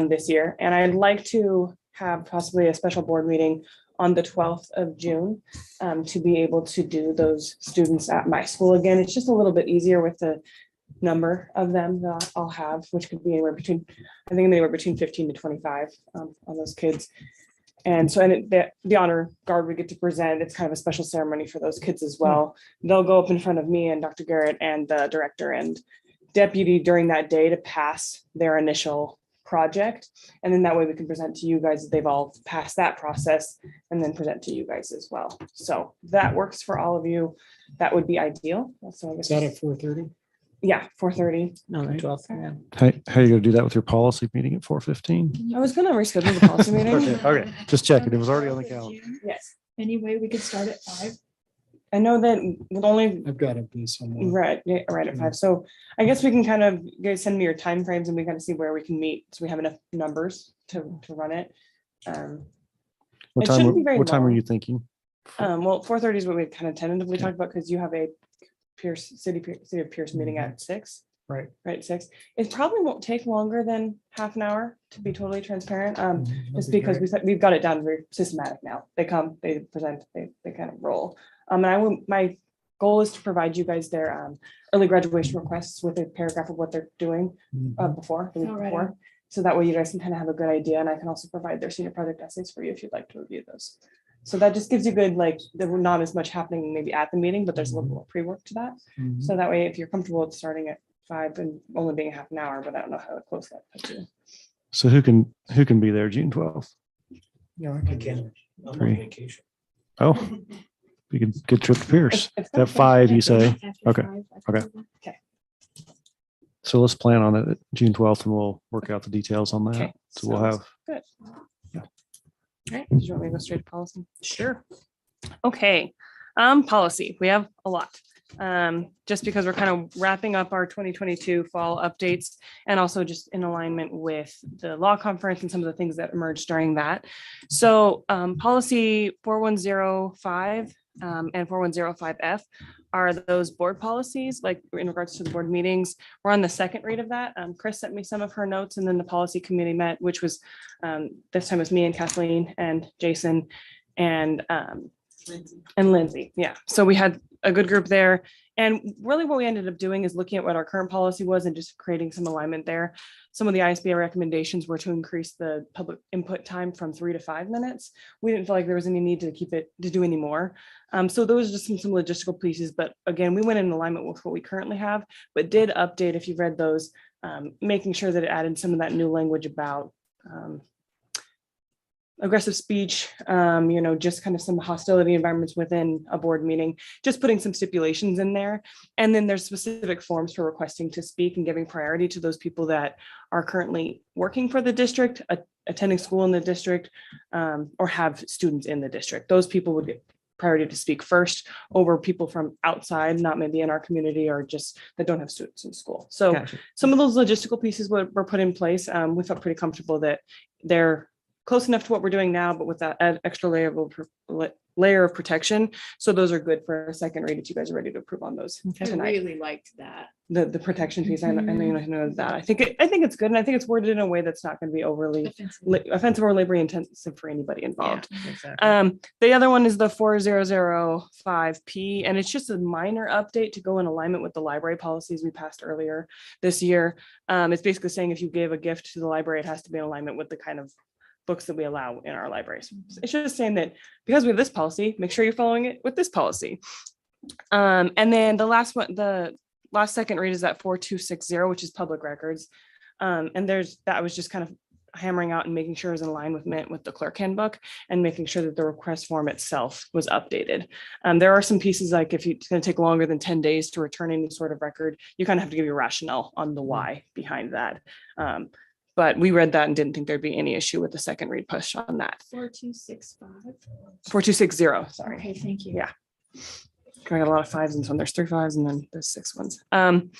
this year, and I'd like to have possibly a special board meeting on the 12th of June to be able to do those students at my school again. It's just a little bit easier with the number of them that I'll have, which could be anywhere between, I think anywhere between 15 to 25 on those kids. And so, the honor guard would get to present. It's kind of a special ceremony for those kids as well. They'll go up in front of me and Dr. Garrett and the director and deputy during that day to pass their initial project. And then that way we can present to you guys that they've all passed that process and then present to you guys as well. So that works for all of you. That would be ideal. So I guess, Is that at 4:30? yeah, 4:30. No, the 12th. Yeah. How are you gonna do that with your policy meeting at 4:15? I was gonna reschedule the policy meeting. Okay, just checking. It was already on the calendar. Yes, Any way we could start at 5? I know that with only I've got to be somewhere. right, yeah, right at 5. So I guess we can kind of, you guys send me your timeframes and we kind of see where we can meet. So we have enough numbers to run it. What It time, shouldn't be very what time are long. you thinking? Well, 4:30 is what we kind of tentatively Okay. talked about because you have a city of Pierce meeting at 6. Right. Right, 6. It probably won't take longer than half an hour, to be totally transparent. That'd Just be because great. we've got it down very systematic now. They come, they present, they kind of roll. And my goal is to provide you guys their early graduation requests with a paragraph of what they're doing before, the week Oh, right before. on. So that way you guys can kind of have a good idea, and I can also provide their senior project essays for you if you'd like to review those. So that just gives you good, like, there were not as much happening maybe at the meeting, but there's a little more pre-work to that. Mhm. So that way, if you're comfortable with starting at 5 and only being half an hour, but I don't know how close that puts you. So who can be there June 12th? Yeah, I I can. can, I'm on Great. vacation. Oh, you can get trip to Pierce. It's not At 5, you say? After Okay, 5, I could okay. do that. So let's plan on it at June 12th and we'll work out the details on that. Okay, So we'll sounds have, good. Yeah. All right, did you want me to go straight to policy? Sure. Okay, policy, we have a lot. Just because we're kind of wrapping up our 2022 fall updates and also just in alignment with the law conference and some of the things that emerged during that. So policy 4105 and 4105F are those board policies, like in regards to the board meetings. We're on the second read of that. Chris sent me some of her notes and then the policy committee met, which was this time was me and Kathleen and Jason and Lindsay. Yeah. So we had a good group there. And really what we ended up doing is looking at what our current policy was and just creating some alignment there. Some of the ISBA recommendations were to increase the public input time from 3 to 5 minutes. We didn't feel like there was any need to keep it to do any more. So those are just some logistical pieces. But again, we went in alignment with what we currently have, but did update, if you've read those, making sure that it added some of that new language about aggressive speech, just kind of some hostility environments within a board meeting, just putting some stipulations in there. And then there's specific forms for requesting to speak and giving priority to those people that are currently working for the district, attending school in the district, or have students in the district. Those people would get priority to speak first over people from outside, not maybe in our community or just that don't have students in school. So Gotcha. some of those logistical pieces were put in place. We felt pretty comfortable that they're close enough to what we're doing now, but with that extra layer of protection. So those are good for a second read if you guys are ready to approve on those I tonight. really liked that. The protection piece, I know you know that. I think it's good, and I think it's worded in a way that's not going to be overly Offensive. offensive or labor intensive for anybody involved. Exactly. The other one is the 4005P, and it's just a minor update to go in alignment with the library policies we passed earlier this year. It's basically saying if you give a gift to the library, it has to be in alignment with the kind of books that we allow in our libraries. It's just saying that because we have this policy, make sure you're following it with this policy. And then the last one, the last second read is that 4260, which is public records. And that was just kind of hammering out and making sure it was in line with the clerk handbook and making sure that the request form itself was updated. There are some pieces like if it's going to take longer than 10 days to return any sort of record, you kind of have to give your rationale on the why behind that. But we read that and didn't think there'd be any issue with the second read push on that. 4265. 4260, sorry. Okay, thank you. Yeah. I got a lot of 5s in this one. There's 3 5s and then there's 6 ones. And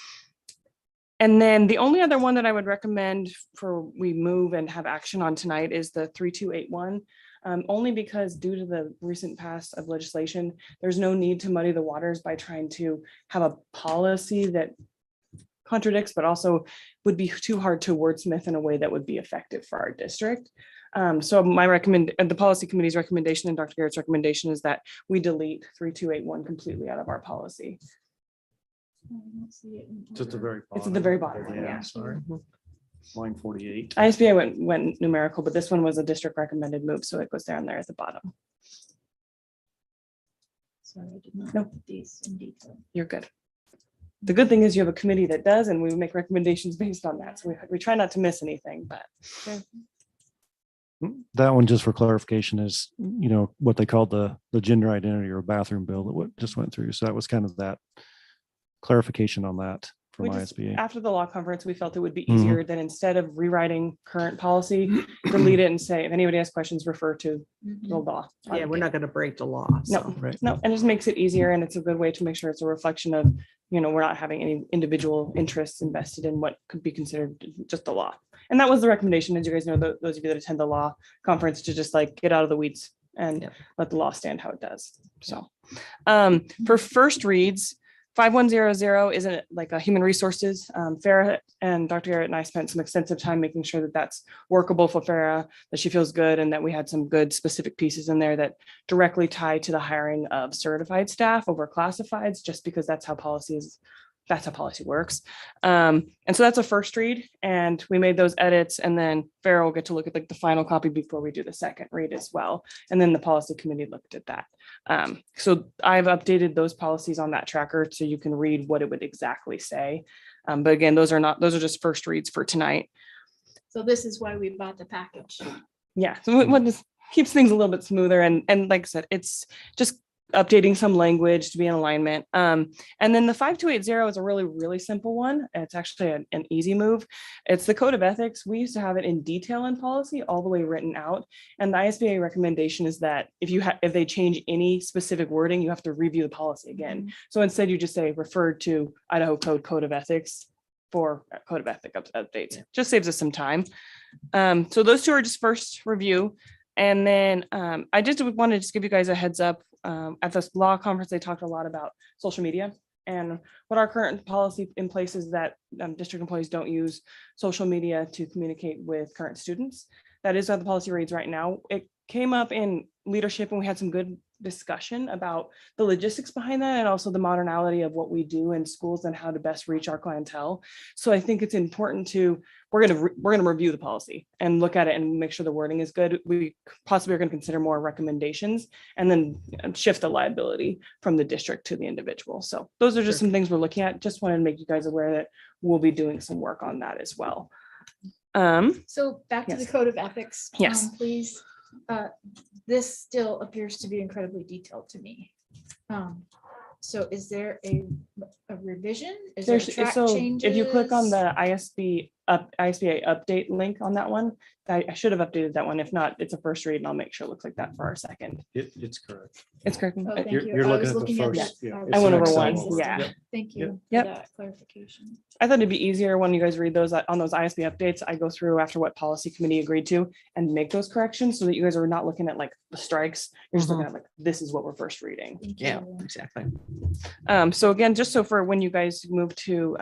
then the only other one that I would recommend for we move and have action on tonight is the 3281. Only because due to the recent pass of legislation, there's no need to muddy the waters by trying to have a policy that contradicts, but also would be too hard to wordsmith in a way that would be effective for our district. So the policy committee's recommendation and Dr. Garrett's recommendation is that we delete 3281 completely out of our policy. It's at the very. It's at the very bottom, Yeah, yeah. sorry. Line 48. ISBA went numerical, but this one was a district recommended move, so it goes down there at the bottom. Sorry, I did not No. look at these in detail. You're good. The good thing is you have a committee that does, and we make recommendations based on that. So we try not to miss anything, but That one, just for clarification, is, what they called the gender identity or bathroom bill that just went through. So that was kind of that clarification on that from we just, ISBA. after the law conference, we felt it would be Mhm. easier than instead of rewriting current policy, delete it and say, if anybody has questions, refer to the law. Yeah, we're not going to break the law. No, so. Right. no, and it just makes it easier, and it's a good way to make sure it's a reflection of, we're not having any individual interests invested in what could be considered just the law. And that was the recommendation, as you guys know, those of you that attend the law conference, to just like get out of the weeds and Yep. let the law stand how it does. So for first reads, 5100 isn't like a human resources. Farah and Dr. Garrett and I spent some extensive time making sure that that's workable for Farah, that she feels good, and that we had some good specific pieces in there that directly tie to the hiring of certified staff over classifieds, just because that's how policy works. And so that's a first read, and we made those edits, and then Farah will get to look at the final copy before we do the second read as well. And then the policy committee looked at that. So I've updated those policies on that tracker so you can read what it would exactly say. But again, those are just first reads for tonight. So this is why we bought the package. Yeah, so what just keeps things a little bit smoother. And like I said, it's just updating some language to be in alignment. And then the 5280 is a really, really simple one. It's actually an easy move. It's the code of ethics. We used to have it in detail in policy, all the way written out. And the ISBA recommendation is that if they change any specific wording, you have to review the policy again. So instead you just say referred to Idaho code of ethics for code of ethics updates. Just saves us some time. So those two are just first review. And then I just wanted to just give you guys a heads up. At this law conference, they talked a lot about social media, and what our current policy in place is that district employees don't use social media to communicate with current students. That is how the policy reads right now. It came up in leadership, and we had some good discussion about the logistics behind that, and also the modernality of what we do in schools and how to best reach our clientele. So I think it's important we're going to review the policy and look at it and make sure the wording is good. We possibly are going to consider more recommendations and then shift the liability from the district to the individual. So those are just some things we're looking at. Just wanted to make you guys aware that we'll be doing some work on that as well. So back to the Yes. code of ethics. Yes. Please. This still appears to be incredibly detailed to me. So is there a revision? Is there track So changes? if you click on the ISBA update link on that one, I should have updated that one. If not, it's a first read, and I'll make sure it looks like that for our second. It's correct. It's correct. Oh, thank You're- you. you're I looking was at the looking first, that. yeah, I it's I went the over next one. level. Yeah. Yep. Thank you for Yep. that clarification. I thought it'd be easier when you guys read those on those ISB updates. I go through after what policy committee agreed to and make those corrections so that you guys are not looking at like the strikes. You're just looking at like, this is what we're first reading. Thank Yeah, you. exactly. So again, just so for when you guys move to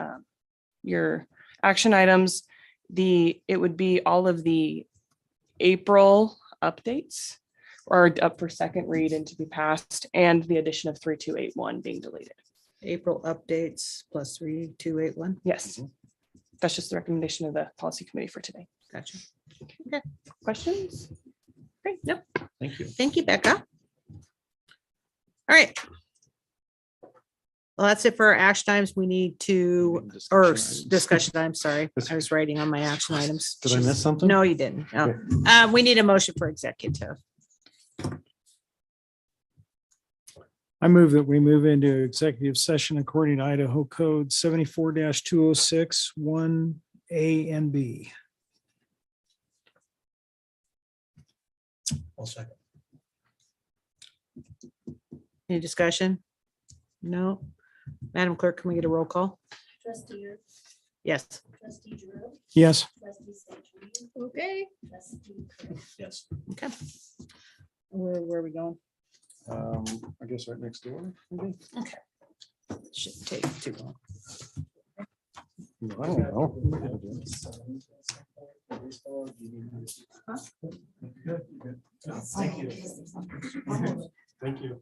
your action items, it would be all of the April updates are up for second read and to be passed, and the addition of 3281 being deleted. April updates plus 3281. Yes, that's just the recommendation of the policy committee for today. Gotcha. Questions? Great. Yep. Thank you. Thank you, Becca. All right. Well, that's it for our action items. We need to, or discussion items, sorry. I was writing on my action items. Did I miss something? No, you didn't. No. Okay. We need a motion for executive. I move that we move into executive session according to Idaho Code 74-206, 1A and B. I'll second. Any discussion? No. Madam Clerk, can we get a roll call? Trustee, Yes. trustee Drew, Yes. trustee Century, Okay. trustee Chris. Yes. Okay. Where are we going? I guess right next door. maybe? Shouldn't take too long. I don't know. Thank you.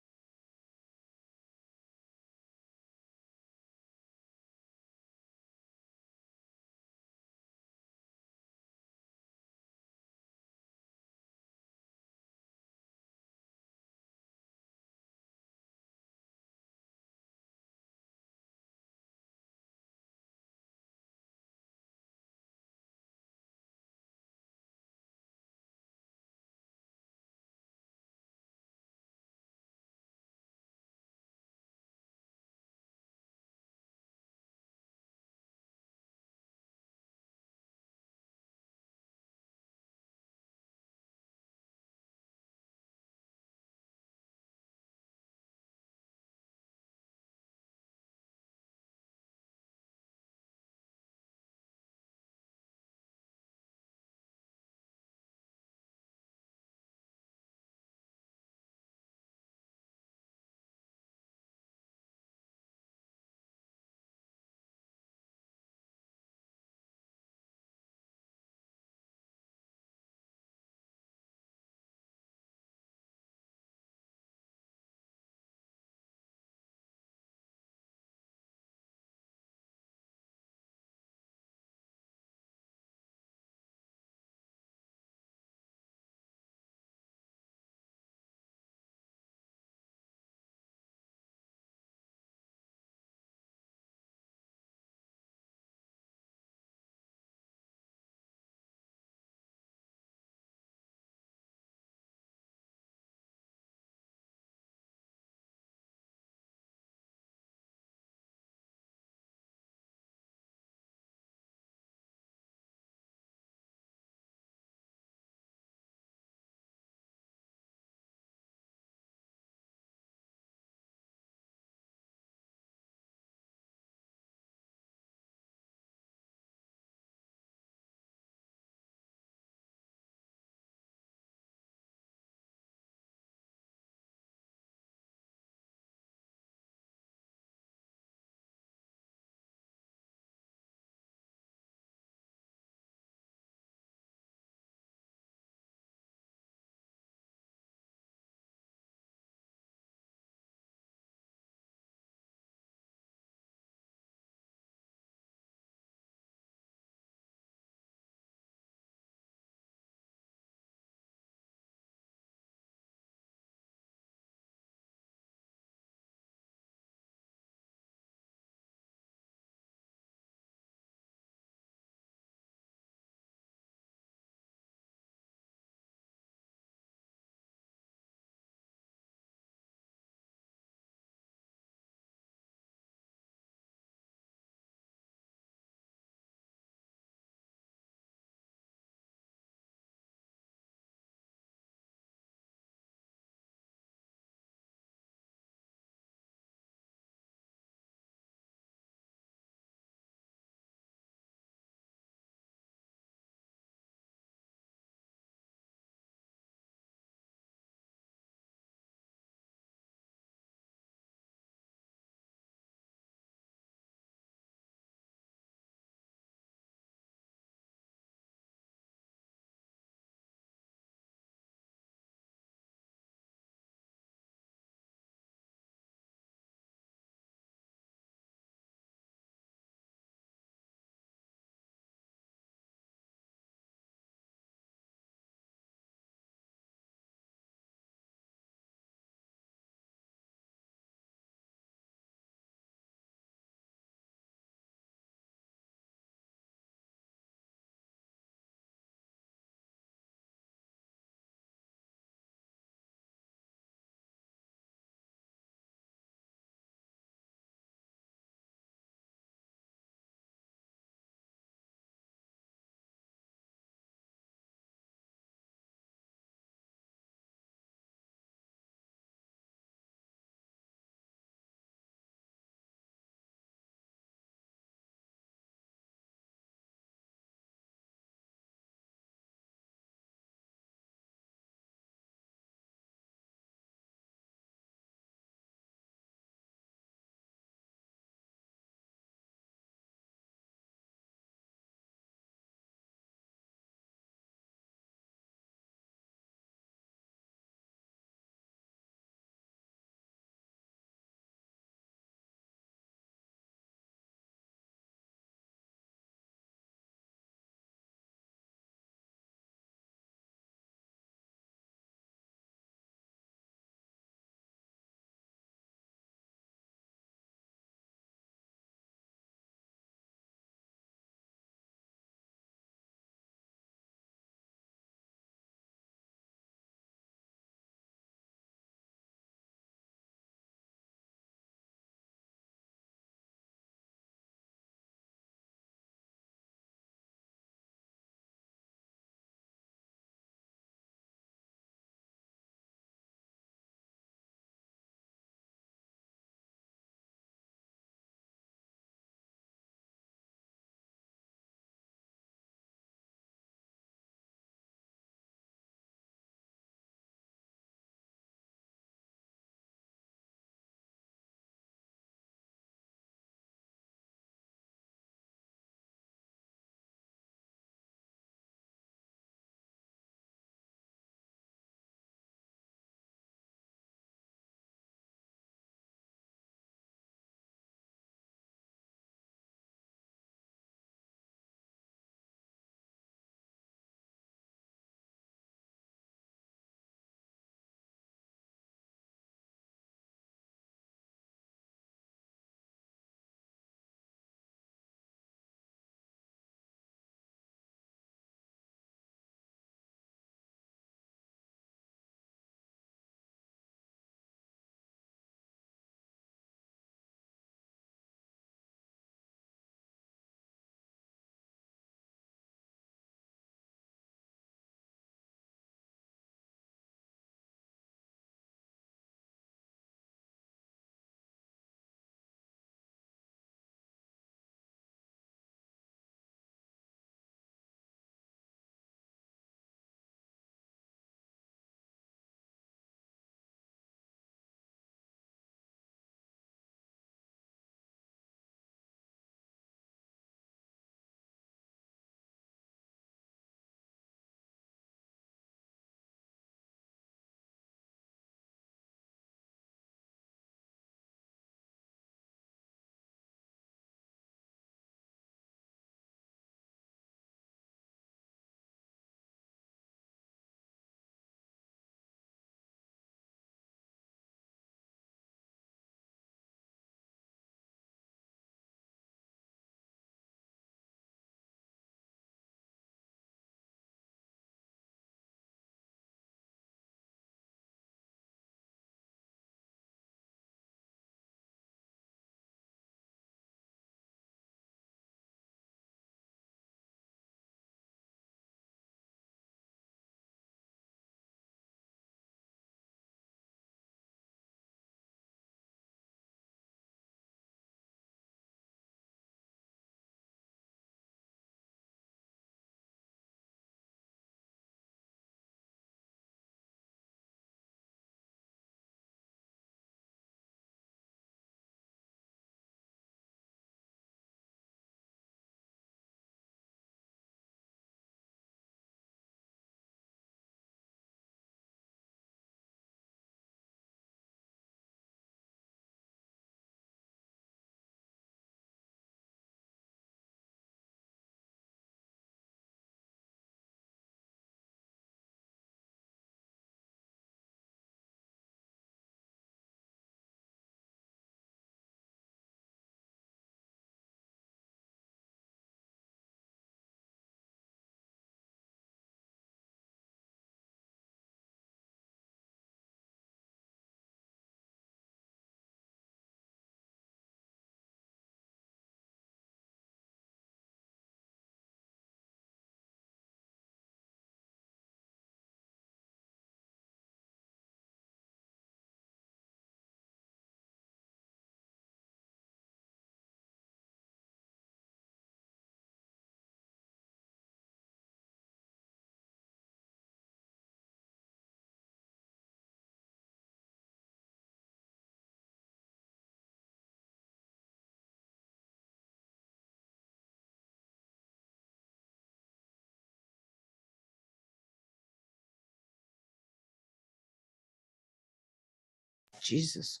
Jesus.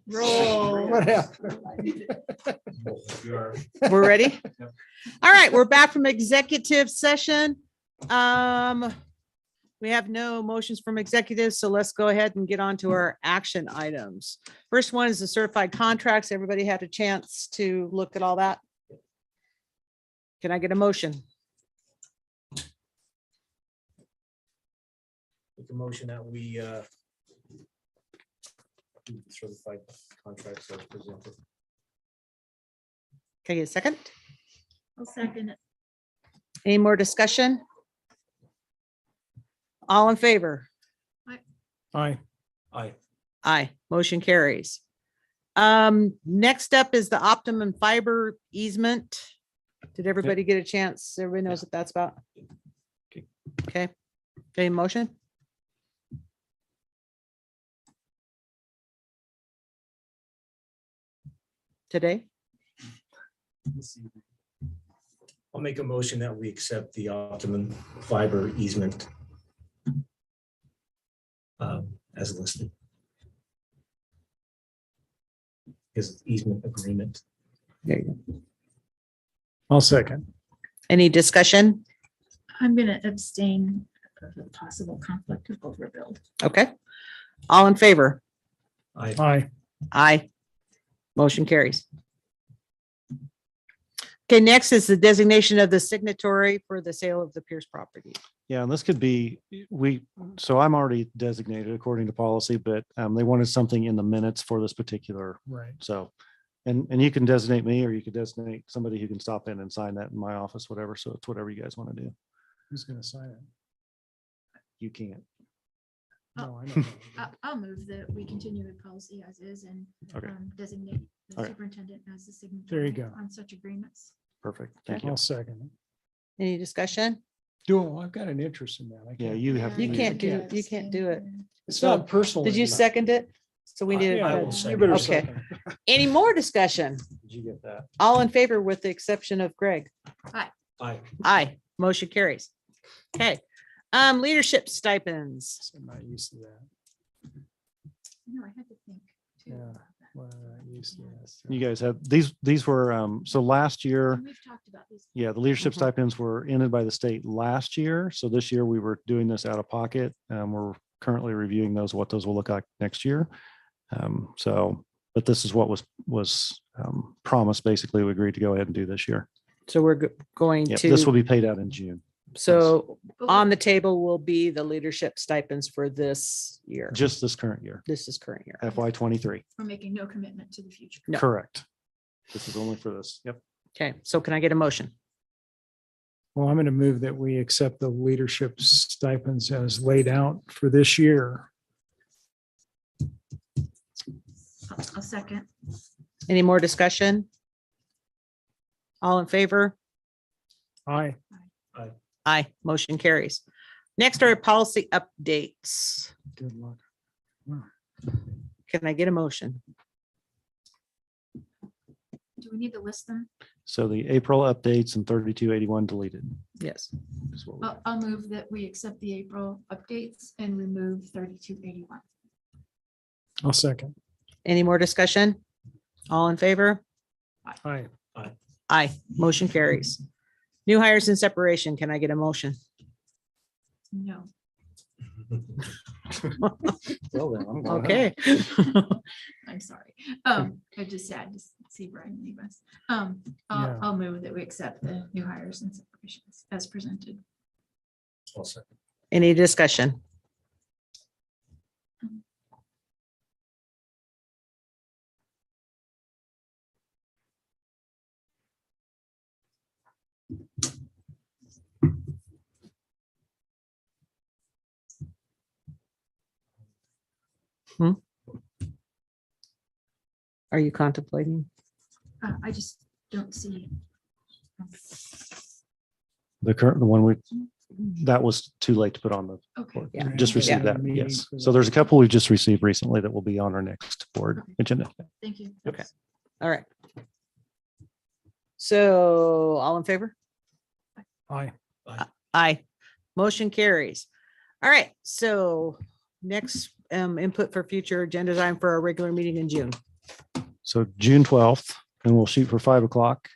Roll. What happened? We're ready? All right, we're back from executive session. We have no motions from executives, so let's go ahead and get on to our action items. First one is the certified contracts. Everybody had a chance to look at all that. Can I get a motion? Make a motion that we do the certified contracts as presented. Can I get a second? I'll second it. Any more discussion? All in favor? Aye. Aye. Aye, motion carries. Next up is the Optimum Fiber easement. Did everybody get a chance? Everybody knows what that's about? Okay, any motion? Today? I'll make a motion that we accept the Optimum Fiber easement as listed. His easement agreement. There you go. I'll second. Any discussion? I'm gonna abstain of a possible conflict of overbuild. Okay. All in favor? Aye. Aye. Motion carries. Okay, next is the designation of the signatory for the sale of the Pierce property. Yeah, and this could be, so I'm already designated according to policy, but they wanted something in the minutes for this particular. Right. So, and you can designate me, or you could designate somebody who can stop in and sign that in my office, whatever. So it's whatever you guys want to do. Who's gonna sign it? You can't. No, I know. I'll move that we continue with policy as is and Okay. designate the All right. superintendent as the signatory. There you go. On such agreements. Perfect. Thank you. I'll second it. Any discussion? Do, I've got an interest in that. I Yeah, can't- you have. You to can't do, Yeah. you can't do it. It's not personal. Did you anymore. second it? So we need, Yeah, I will you second. better Okay. second. any more discussion? Did you get that? All in favor with the exception of Greg? Aye. Aye, motion carries. Okay, leadership stipends. I'm not used to that. No, I had to think too. Yeah. about that. Well, I'm not used to that. You guys have, these were, so last year, And we've talked about these. yeah, the leadership Mhm. stipends were ended by the state last year. So this year we were doing this out of pocket. We're currently reviewing those, what those will look like next year. So, but this is what was promised. Basically, we agreed to go ahead and do this year. So we're going Yep, this will to, be paid out in June, so But on the table will be the leadership stipends for this year. just this current year, This is current year. FY23. We're making no commitment to the future. No. Correct. This is only for this. Yep. Okay, so can I get a motion? Well, I'm going to move that we accept the leadership stipends as laid out for this year. I'll second. Any more discussion? All in favor? Aye. Aye, motion carries. Next are policy updates. Good luck. Can I get a motion? Do we need to list them? So the April updates and 3281 deleted. Yes. is what we- I'll move that we accept the April updates and remove 3281. I'll second. Any more discussion? All in favor? Aye. Aye, motion carries. New hires and separation. Can I get a motion? No. Well, then, I'm going home. Okay. I'm sorry. I just sad to see Brian leave us. Yeah. I'll move that we accept the new hires and separations as presented. I'll second. Any discussion? Are you contemplating? I just don't see. The current, the one that was too late to put on the Okay. board. Yeah. Just received Yeah. that, Meeting yes. for So that. there's a couple we've just received recently that will be on our next board Okay. agenda. Thank you. Okay. All right. So all in favor? Aye. Aye. Motion carries. All right, so next input for future agenda time for our regular meeting in June. So June 12th, and we'll shoot for 5 o'clock.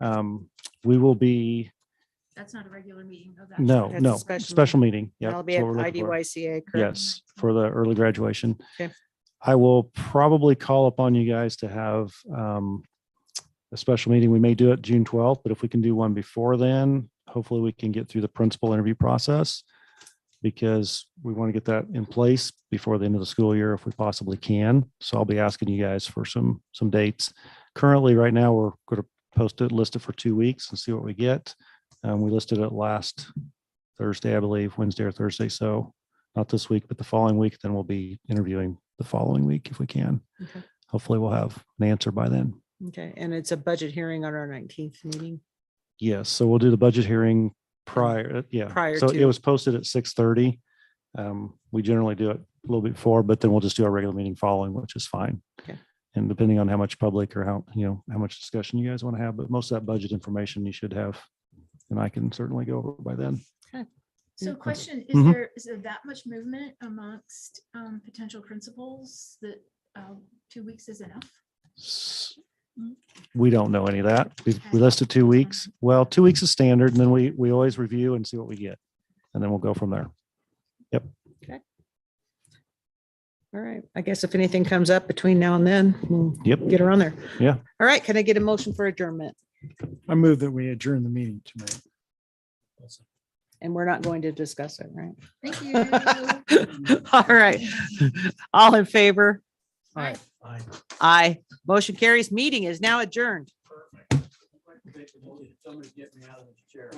We will be, That's not a regular meeting. Oh, no, That's a no, special special meeting. Yep, That'll be that's at what we're looking for. IDYCA, correct? Yes, for the early graduation. Okay. I will probably call upon you guys to have a special meeting. We may do it June 12th, but if we can do one before then, hopefully we can get through the principal interview process, because we want to get that in place before the end of the school year if we possibly can. So I'll be asking you guys for some dates. Currently, right now, we're going to post it, list it for 2 weeks and see what we get. We listed it last Thursday, I believe, Wednesday or Thursday. So not this week, but the following week, then we'll be interviewing the following week if we can. Okay. Hopefully we'll have an answer by then. Okay, and it's a budget hearing on our 19th meeting. Yes, so we'll do the budget hearing prior, yeah. Prior So to. it was posted at 6:30. We generally do it a little bit before, but then we'll just do our regular meeting following, which is fine. Okay. And depending on how much public or how much discussion you guys want to have, but most of that budget information you should have. And I can certainly go over by then. So question, Mhm. is there that much movement amongst potential principals that 2 weeks is enough? We don't know any of that. We listed 2 weeks. Well, 2 weeks is standard, and then we always review and see what we get. And then we'll go from there. All right, I guess if anything comes up between now and then, we'll Yep. get her on there. Yeah. All right, can I get a motion for adjournment? I move that we adjourn the meeting tonight. And we're not going to discuss it, right? Thank you. All right. All in favor? Aye. Aye. Motion carries. Meeting is now adjourned. Somebody get me out of the chair.